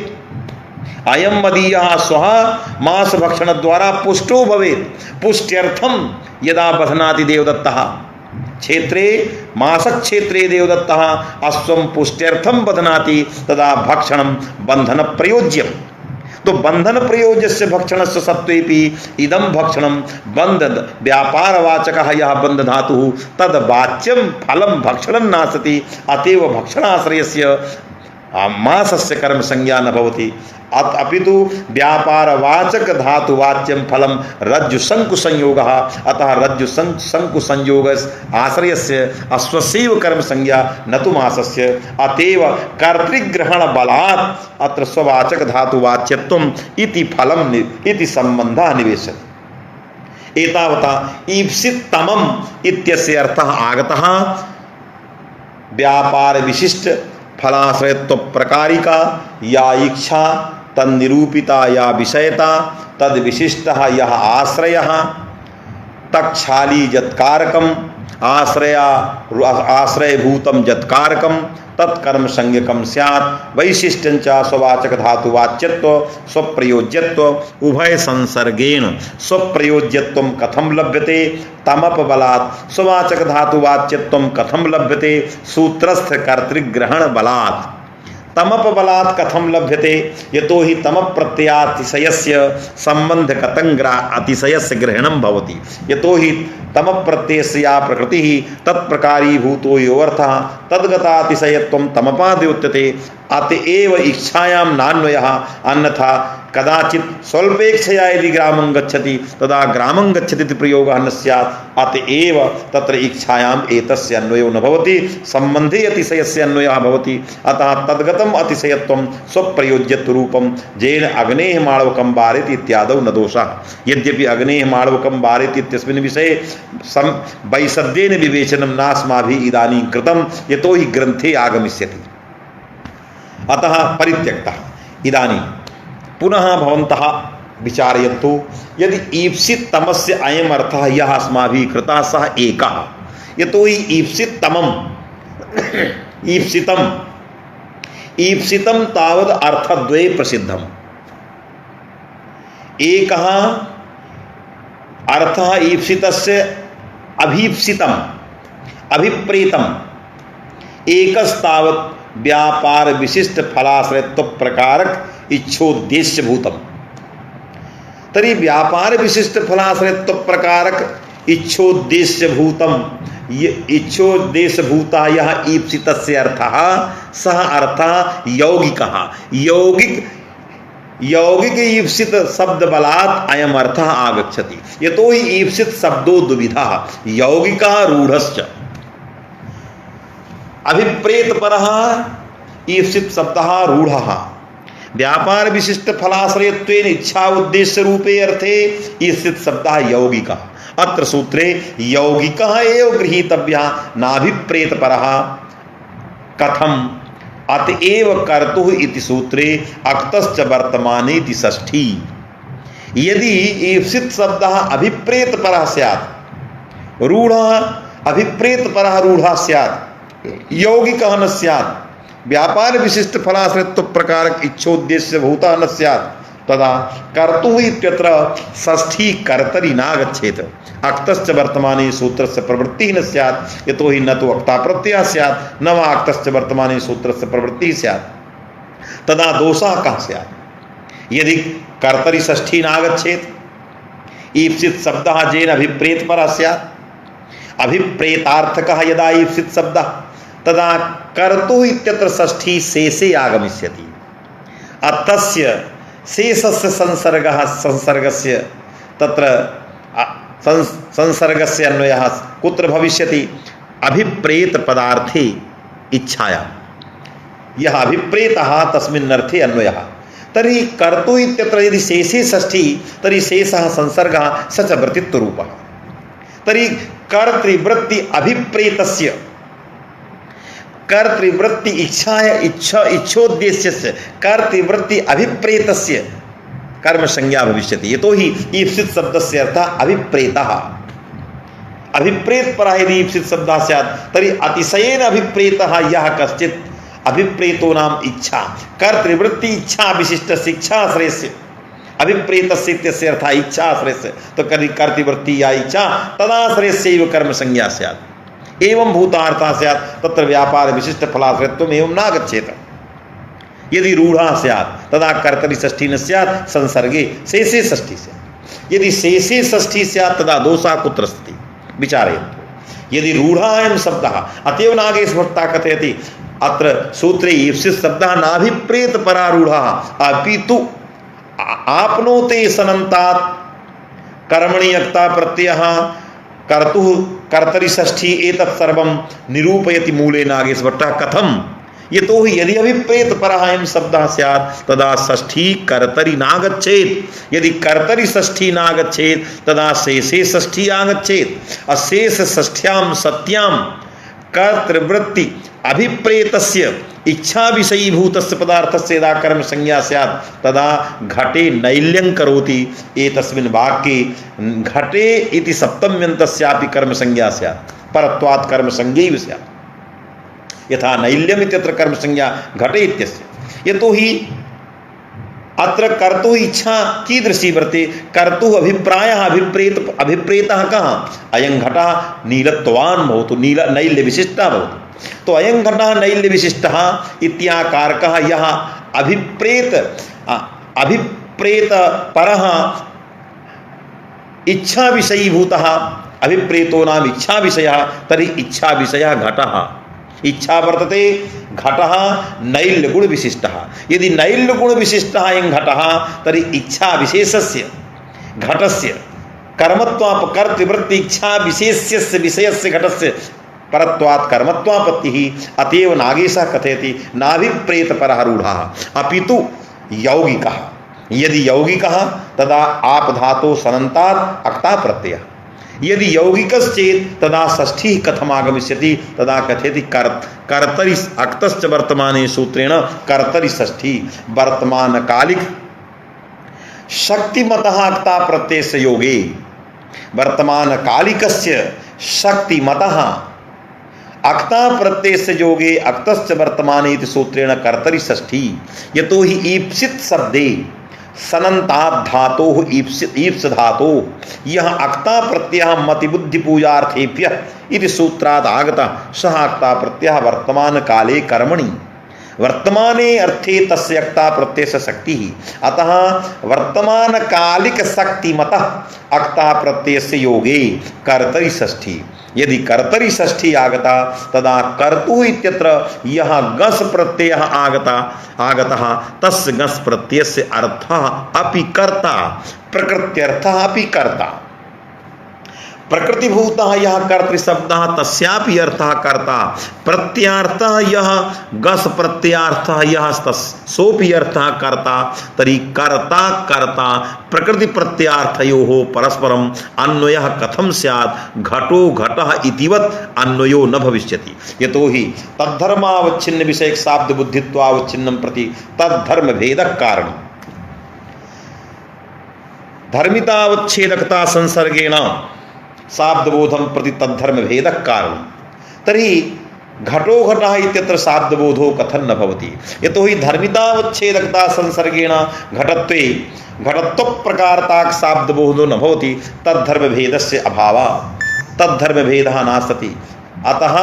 अयम मदीयः अश्वः मांस भक्षण द्वारा पुष्टो भवेत्। पुष्ट्यर्थम यदा बध्नाति देवदत्तः क्षेत्रे मासक क्षेत्रे देवदत्तः अश्वं पुष्ट्यर्थम बध्नाति तदा भक्षणं बंधन प्रयोज्यम। तो बंधन प्रयोज्यस्य भक्षणस्य सत्वेपि इदं भक्षणं बंध व्यापार वाचकः यः बंध धातुः तद वाच्यं फलं भक्षणं नास्ति। अतएव भक्षणाश्रयस्य मासस्य कर्म संज्ञा न भवति। अपितु व्यापार वाचक धातु वाच्यं फलम रज्जु शंकु संयोगः। अतः रज्जु शंकु संयोग आश्रयस्य अश्वस्यैव कर्म संज्ञा न तु मासस्य। अतएव कर्तृग्रहण बलात् अत्र स्ववाचक धातु वाच्यत्वम् इति फलम इति संबंधः निवेशति। एतावता ईप्सितमम् इत्यस्य अर्थः आगतः। व्यापार विशिष्ट फलाश्रयत्व प्रकारिका या इच्छा तन्निरूपिता या विषयता तद विशिष्टः यः आश्रयः तक्षाली जत्कारकम् आश्रयभूतं जत्कारकं तत्कर्म संज्ञकं स्यात्। वैशिष्ट्यंच स्ववाचक धातु वाच्यत्व स्वप्रयोज्यत्व उभय संसर्गेण स्वप्रयोज्यत्वं कथं लभ्यते तमपबलात् स्ववाचक धातु वाच्यत्वं कथं लभ्यते सूत्रस्थ कर्तृग्रहण बलात्। तमपबलात् कथं लभ्यते यतो हि तम प्रत्ययातिशयस्य संबंध कतंग्रा अतिशयस्य ग्रहणं भवति। यतो हि तम प्रत्ययस्य या प्रकृतिः तत्प्रकारीभूतो यो अर्थः तद्गतातिशयत्वं तमपाद्योच्यते। अतएव इच्छायां नान्वयः अन्यथा कदाचित् स्वल्पेक्षया यदि ग्रामं गच्छति तदा ग्रामं गच्छति इति प्रयोगः न स्यात्। अतएव तत्र इच्छायाम् एतस्य अन्वयो न भवति, संबंधे अतिशयस्य अन्वयः भवति। अतः तद्गतम् अतिशयत्वं स्वप्रयोज्यत्व रूपं जेन अग्नेः माळवकं वारेति इत्यादौ न दोषः। यद्यपि अग्नेः माळवकं वारेति इत्यस्मिन् विषये वैसद्येन विवेचनं नास्माभिः इदानीं कृतं यतो हि ग्रन्थे आगमिष्यति। अतः परित्यक्तः। इदानीं पुनः भवन्तः विचारयन्तु यदि ईप्सित तमस्य अयम् अर्थः यः अस्माभिः कृतः सः एकः। यतो हि ईप्सित तमम् ईप्सितम, ईप्सितम तावद अर्थद्वये प्रसिद्धम। एकः अर्थः ईप्सितस्य अभीप्सितम अभिप्रेतम, एकस्तावत् व्यापार विशिष्ट फलाश्रयत्व प्रकारक इच्छोद्देश्य भूतम। तरी व्यापार विशिष्ट फलाश्रयत्व प्रकारक इच्छोद्देश्य भूतम, इच्छोद्देश्य भूता यह ईप्सितस्य अर्थः सह अर्थः यौगिकः, यौगिक ईप्सित शब्द बलात् अयम अर्थः आगच्छति। यतो हि ईप्सित शब्दो द्विविधः यौगिकः रूढ़श्च। अभिप्रेत परः ईप्सित शब्दः रूढ़ः, व्यापार विशिष्ट फलाश्रयत्वेन इच्छा उद्देश्य रूपे अर्थे ईप्सित शब्दः यौगिकः। अत्र सूत्रे यौगिकः एव गृहीतव्यः नाभिप्रेत परः। कथम? अतएव कर्तुः इति सूत्रे अक्तश्च वर्तमाने इति षष्ठी। यदि ईप्सित शब्दः अभिप्रेत परः स्यात्, रूढ़ः अभिप्रेत परः रूढ़ः स्यात्, यौगिकः न स्यात्, व्यापार विशिष्ट फलाश्रयत्व प्रकारक इच्छोद्देश्य भूता न स्यात्, तदा कर्तुः इत्यत्र षष्ठी कर्तरि नागच्छेत्। अक्तश्च वर्तमाने सूत्रस्य प्रवृत्तिः न स्यात्, यतो हि न तु अक्ता प्रत्ययः स्यात्, न वा अक्तश्च वर्तमाने सूत्रस्य प्रवृत्तिः स्यात्। तदा दोषः कः स्यात्? यदि कर्तरि षष्ठी नागच्छेत्, ईप्सित शब्दः येन अभिप्रेत परः स्यात्, अभिप्रेतार्थकः यदा ईप्सित शब्दः, तदा कर्तुः इत्यत्र षष्ठी शेषे आगमिष्यति। अतस्य शेषस्य संसर्गः संसर्गस्य तत्र संसर्गस्य अन्वयः कुत्र भविष्यति? अभिप्रेत पदार्थे इच्छाया, यह अभिप्रेतः तस्मिन् अर्थे अन्वयः। तर्हि कर्तु इत्यत्र यदि शेषे षष्ठी तर्हि शेषः संसर्गः स च वृत्तित्वरूपः। तर्हि कर्तृवृत्ति अभिप्रेतस्य, कर्तृवृत्ति इच्छोद्देश्यस्य कर्तृवृत्ति अभिप्रेतस्य कर्म संज्ञा भविष्यति। यतो हि ईप्सित शब्दस्य अर्थः अभिप्रेतः, अभिप्रेत परः यदि ईप्सित शब्दः स्यात् तर्हि अतिशयेन अभिप्रेतः यः कश्चित् अभिप्रेतो नाम इच्छा, कर्तृवृत्ति इच्छा विशिष्ट शिक्षाश्रयस्य अभिप्रेतस्य इत्यस्य अर्थः इच्छाश्रयस्य, तो कर्तृवृत्ति या इच्छा तदाश्रयस्यैव कर्म संज्ञा स्यात्। एवं भूतार्थः स्यात् तत्र व्यापार विशिष्ट फलाश्रयत्वम् एवं नागच्छेत्। यदि रूढ़ः स्यात् तदा कर्तरि षष्ठी न स्यात्, संसर्गे शेषे षष्ठी स्यात्। यदि शेषे षष्ठी स्यात् तदा दोषः कुत्र अस्ति विचारयन्तु। यदि रूढ़ः अयं शब्दः, अतएव नागेश भट्टः कथयति अत्र सूत्रे ईप्सित शब्दः नाभिप्रेत परारूढ़ः अपितु आपनोते सनन्तात् कर्मणि अक्ता प्रत्ययः कर्तुः कर्तरि षष्ठी एतत् सर्वं निरूपयति मूले नागेश भट्टः। कथम? यतो हि यदि अभिप्रेत परः अयं शब्दः स्यात् तदा षष्ठी कर्तरि नागच्छेत्। यदि कर्तरि षष्ठी नागच्छेत् तदा शेषे षष्ठी आगच्छेत्। अशेष षष्ठ्यां सत्यां कर्तृवृत्ति अभिप्रेतस्य इच्छा विषयीभूतस्य पदार्थस्य यदा कर्म संज्ञा स्यात् तदा घटे नैल्यं करोति। एतस्मिन् वाक्ये घटे इति सप्तम्यन्तस्यापि कर्म संज्ञा स्यात्, परत्वात् कर्म संज्ञैव स्यात्। यथा नैल्यम् इत्यत्र कर्म संज्ञा घटे इत्यस्य। यतो हि अत्र कर्तुः इच्छा कीदृशी वर्ते? कर्तुः अभिप्रायः अभिप्रेतः कः? अयं घटः नीलत्वान् भवतु, नैल्य विशिष्टः भवतु। तो अयं घटः नैल्य विशिष्टः इत्याकारकः यः अभिप्रेत परः इच्छा विषयीभूतः, अभिप्रेतो नाम इच्छा विषयः, तर्हि इच्छा विषयः घटः। इच्छा वर्तते, घटः नैल्य गुण विशिष्टः। यदि नैल्य गुण विशिष्टः अयं घटः तर्हि इच्छा विशेषस्य घटस्य कर्मत्वाप कर्तृवृत्ति इच्छा विशेष्यस्य विषयस्य घटस्य परत्वात् कर्मत्वापत्तिः। अतएव नागेशः कथयति नाभिप्रेत परः रूढ़ः अपितु यौगिकः। यदि यौगिकः तदा आप धातोः सनन्तात् अक्ता प्रत्ययः। यदि यौगिकश्चेत् तदा षष्ठी कथम आगमिष्यति? तदा कथयति कर्तरि अक्तश्च वर्तमाने सूत्रेण कर्तरि षष्ठी। वर्तमानकालिक शक्तिमतः अक्ता प्रत्ययस्य योगे वर्तमानकालिकस्य शक्तिमतः अक्ता प्रत्यय से योगे अक्तश्च वर्तमाने इति सूत्रेण कर्तरि षष्ठी यतो हि ईप्सित शब्दे सनंतात् धातोः ईप्स धातो यह अक्ता प्रत्यय मति बुद्धि पूजार्थेभ्यः इति सूत्रात् आगतः सः अक्ता प्रत्ययः वर्तमान काले कर्मणि वर्तमाने अर्थे तस्य अक्ता प्रत्यय शक्ति अतः वर्तमान कालिक शक्ति मतः अक्ता प्रत्यय से योगे कर्तरि षष्ठी यदि कर्तरि षष्ठी आगता तदा कर्तु इत्यत्र यह गस प्रत्यय आगतः तस्य गस प्रत्ययस्य अर्थः अपि कर्ता प्रकृत्यर्थः अपि कर्ता प्रकृतिभूतः यह कर्तृशब्दः तस्यापि अर्थः कर्ता प्रत्यार्थः यह गस प्रत्यार्थः यह सोपि अर्थः कर्ता तर्हि कर्ता कर्ता प्रकृति प्रत्यार्थयोः परस्परम अन्वयः कथं स्यात् घटो घटः इतिवत् अन्वयो न भविष्यति यतोहि तद्धर्मावच्छिन्न विषयक शाब्द बुद्धित्वावच्छिन्नं प्रति तद्धर्म भेदः कारणम् धर्मितावच्छेदकता संसर्गेण शाब्दबोधम प्रति तद्धर्म भेदः कारण तर्हि घटो घटः इत्यत्र शाब्दबोधो कथं न भवति यतोहि धर्मितावच्छेदकता संसर्गेण घटत्वे घटत्व प्रकारताक शाब्दबोधो न भवति तद्धर्म भेदस्य अभावात् तद्धर्म भेदः नास्ति अतः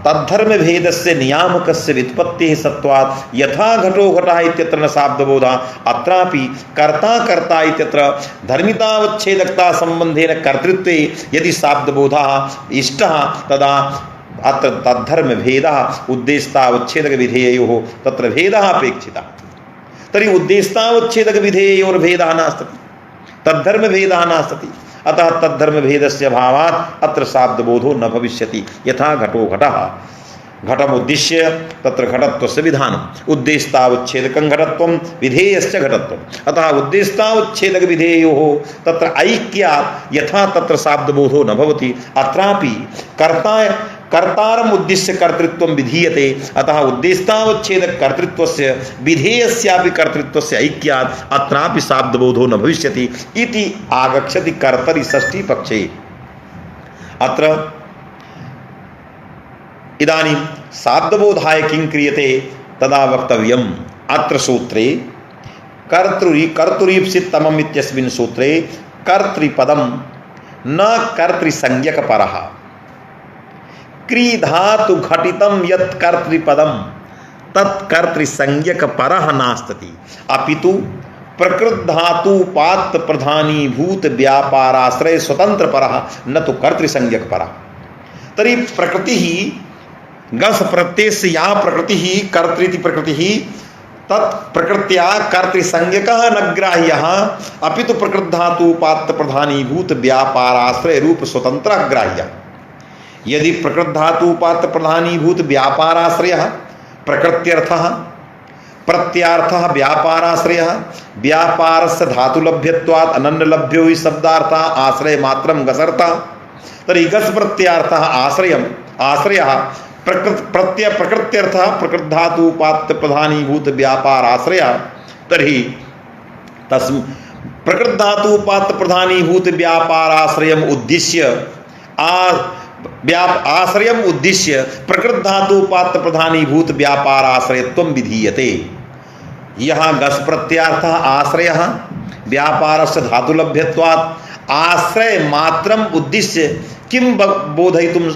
तद्धर्म भेदस्य नियामकस्य व्युत्पत्तिः सत्वात् यथा घटो घटः इत्यत्र न शाब्दबोधः अत्रापि कर्ता कर्ता इत्यत्र धर्मितावच्छेदकता संबंधेन कर्तृत्वे यदि शाब्दबोधः इष्टः तदा अत्र तद्धर्म भेदः उद्देश्यतावच्छेदक विधेययोः तत्र भेदः अपेक्षितः तर्हि उद्देश्यतावच्छेदक विधेययोर्भेदः नास्ति तद्धर्म भेदः नास्ति अतः तद्धर्म भेदस्य भावात् अत्र शाब्दबोधो न भविष्यति यथा घटो घटः घटमुद्दिश्य तत्र घटत्वस्य विधानम् उद्देश्यतावच्छेदकं घटत्वं विधेयश्च घटत्वम् अतः उद्देश्यतावच्छेदक विधेयोः तत्र ऐक्यात् यथा तत्र शाब्दबोधो न भवति अत्रापि कर्तारम् उद्दिश्य कर्तृत्वं विधीयते अतः उद्देश्यतावच्छेदक कर्तृत्वस्य विधेयस्यापि कर्तृत्वस्य ऐक्यात् अत्रापि शाब्दबोधो न भविष्यति इति आगच्छति कर्तरि षष्ठी पक्षे अत्र इदानीं शाब्दबोधाय किं क्रियते तदा वक्तव्यम् अत्र सूत्रे कर्तृरीप्सितमम् इत्यस्मिन् सूत्रे कर्तृपदं न कर्तृसंज्ञकपरः क्रीधातु घटितं यत् कर्तृपदं तत् कर्तृसंज्ञकपरः नास्ति अपितु प्रकृतधातुपात्त प्रधानीभूत व्यापाराश्रय स्वतंत्र परः न तो कर्तृसंज्ञकपरः तर्हि प्रकृतिः गस प्रत्ययस्य या प्रकृतिः कर्तृति प्रकृतिः तत् प्रकृत्या कर्तृसंज्ञकः न ग्राह्यः अपितु प्रकृतधातुपात्त प्रधानीभूत व्यापाराश्रय रूप स्वतंत्रः ग्राह्यः यदि प्रकृतधातुपात्त प्रधानीभूत व्यापाराश्रयः प्रकृत्यर्थः प्रत्यार्थः व्यापाराश्रयः व्यापारस्य धातुलभ्यत्वात् अनन्यलभ्यो हि शब्दार्थः आश्रय मात्रं गसर्था तर्हि गस प्रत्यार्थः आश्रयः प्रकृत्यर्थः प्रकृतधातुपात्त प्रधानीभूत व्यापाराश्रयः तर्हि प्रकृतधातुपात्त प्रधानीभूत व्यापाराश्रयम् उद्दिश्य आश्रयम् उद्दिश्य प्रकृतधातुपात्त प्रधानीभूत व्यापाराश्रयत्वं विधीयते यहाँ गस प्रत्यार्थः आश्रयः व्यापारस्य धातुलभ्यत्वात् आश्रय मात्रम् उद्दिश्य किं बोधयितुम्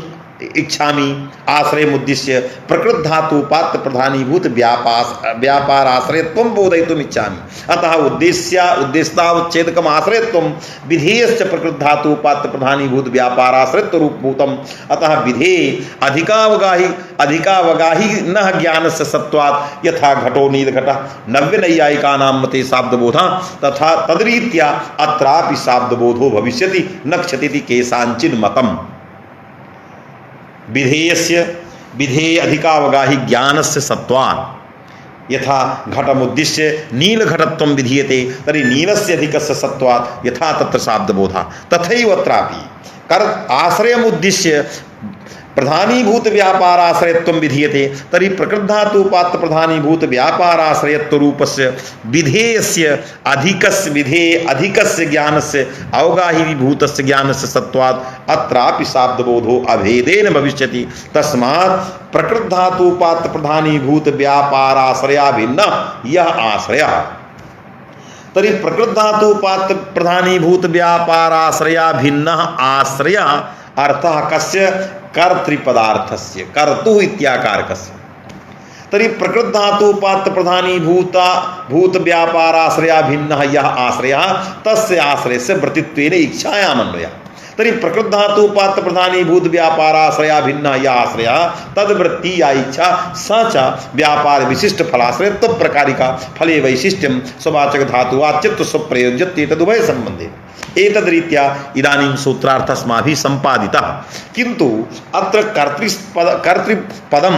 इच्छामि आश्रयमुद्दिश्य प्रकृतधातुपात्त प्रधानीभूत व्यापाराश्रयत्वं बोधयितुम् इच्छामि अतः उद्देश्यतावच्छेदकम् आश्रयत्वं विधेयश्च प्रकृतधातुपात्त प्रधानीभूत व्यापाराश्रयत्वरूपभूतम् अतः विधेये अधिकावगाही न ज्ञानस्य सत्वात् यथा घटो नीलघटः नव्यनैयायिकानां मते शाब्दबोधः तथा तद्रीत्या अत्रापि शाब्दबोधो भविष्यति न क्षतिति केषाञ्चिन् मतम् विधेय अधिकावगाही ज्ञानस्य सत्वात् यथा घटमुद्दिश्य नीलघटत्वं विधीयते तर्हि नीलस्य अधिकस्य सत्वात् यथा तत्र शाब्दबोधः तथैव अत्रापि आश्रयमुद्दिश्य प्रधानीभूत व्यापाराश्रयत्वं विधीयते तर्हि प्रकृद्धातुपात्त प्रधानीभूत व्यापाराश्रयत्व रूपस्य विधेयस्य अधिकस्य ज्ञानस्य अवगाहीभूतस्य ज्ञानस्य सत्वात् अत्रापि शाब्दबोधो अभेदेन भविष्यति। तस्मात् प्रकृद्धातुपात्त प्रधानीभूत व्यापाराश्रया भिन्न यह आश्रय। तर्हि प्रकृद्धातुपात्त प्रधानीभूत व्यापाराश्रया भिन्न आश्रय अर्थः कस्य कर्तृपदार्थस्य कर्तुः इत्याकारकस्य। तर्हि प्रकृद्धातुपात्त प्रधानीभूत व्यापाराश्रया भिन्नः यः आश्रयः तस्य आश्रयस्य वृत्तित्वेन इच्छायाम् अन्वयः। तर्हि प्रकृद्धातुपात्त प्रधानीभूत व्यापाराश्रया भिन्नः यः आश्रयः तद्वृत्ति या इच्छा स च व्यापार विशिष्ट फलाश्रयत्व प्रकारिका फले वैशिष्ट्यं स्ववाचक धातुवाच्यत्व स्वप्रयोज्यत्वे तदुभय संबंधे एतद्रीत्या इदानीं सूत्रार्थस्माभिः सम्पादितः। किन्तु अत्र कर्तृपदं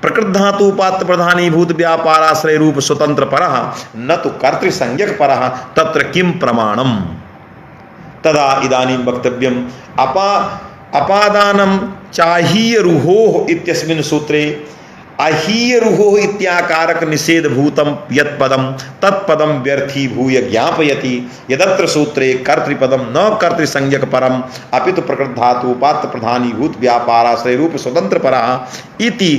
प्रकृद्धातुपात्त प्रधानीभूत व्यापाराश्रय रूप स्वतंत्र परः न तो कर्तृसंज्ञक परः तत्र किं प्रमाणम् तदा इदानीं वक्तव्यम्। अपादानं चाहीयरुहोः इत्यस्मिन् सूत्रे अहीयरुहोः इत्याकारक निषेधभूतं यत्पदं तत्पदं व्यर्थीभूय ज्ञापयति। यदत्र सूत्रे कर्तृपदं न कर्तृसंज्ञक परम् अपितु प्रकृद्धातुपात्त प्रधानीभूत व्यापाराश्रय रूप स्वतंत्र परः इति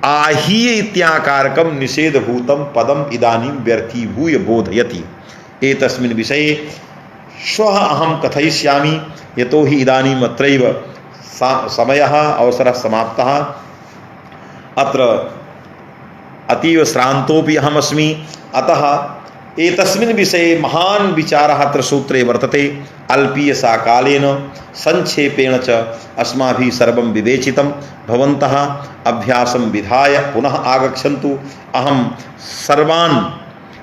आहीय इत्याकारकं निषेधभूतं पदम् इदानीं व्यर्थीभूय बोधयति। एतस्मिन् विषये श्वः अहं कथयिष्यामि यतोहि इदानीम् अत्रैव समयः अवसरः समाप्तः। अत्र अतीव श्रान्तोपि अहमस्मि अतः एतस्मिन् विषये महान् विचारः अत्र सूत्रे वर्तते। अल्पीयसाकालेन संक्षेपेण च अस्माभिः सर्वं विवेचितं। भवन्तः अभ्यासं विधाय पुनः आगच्छन्तु। अहं सर्वान्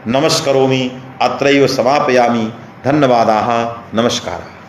नमस्करोमि, अत्रैव समापयामि। धन्यवादाः, नमस्कारः।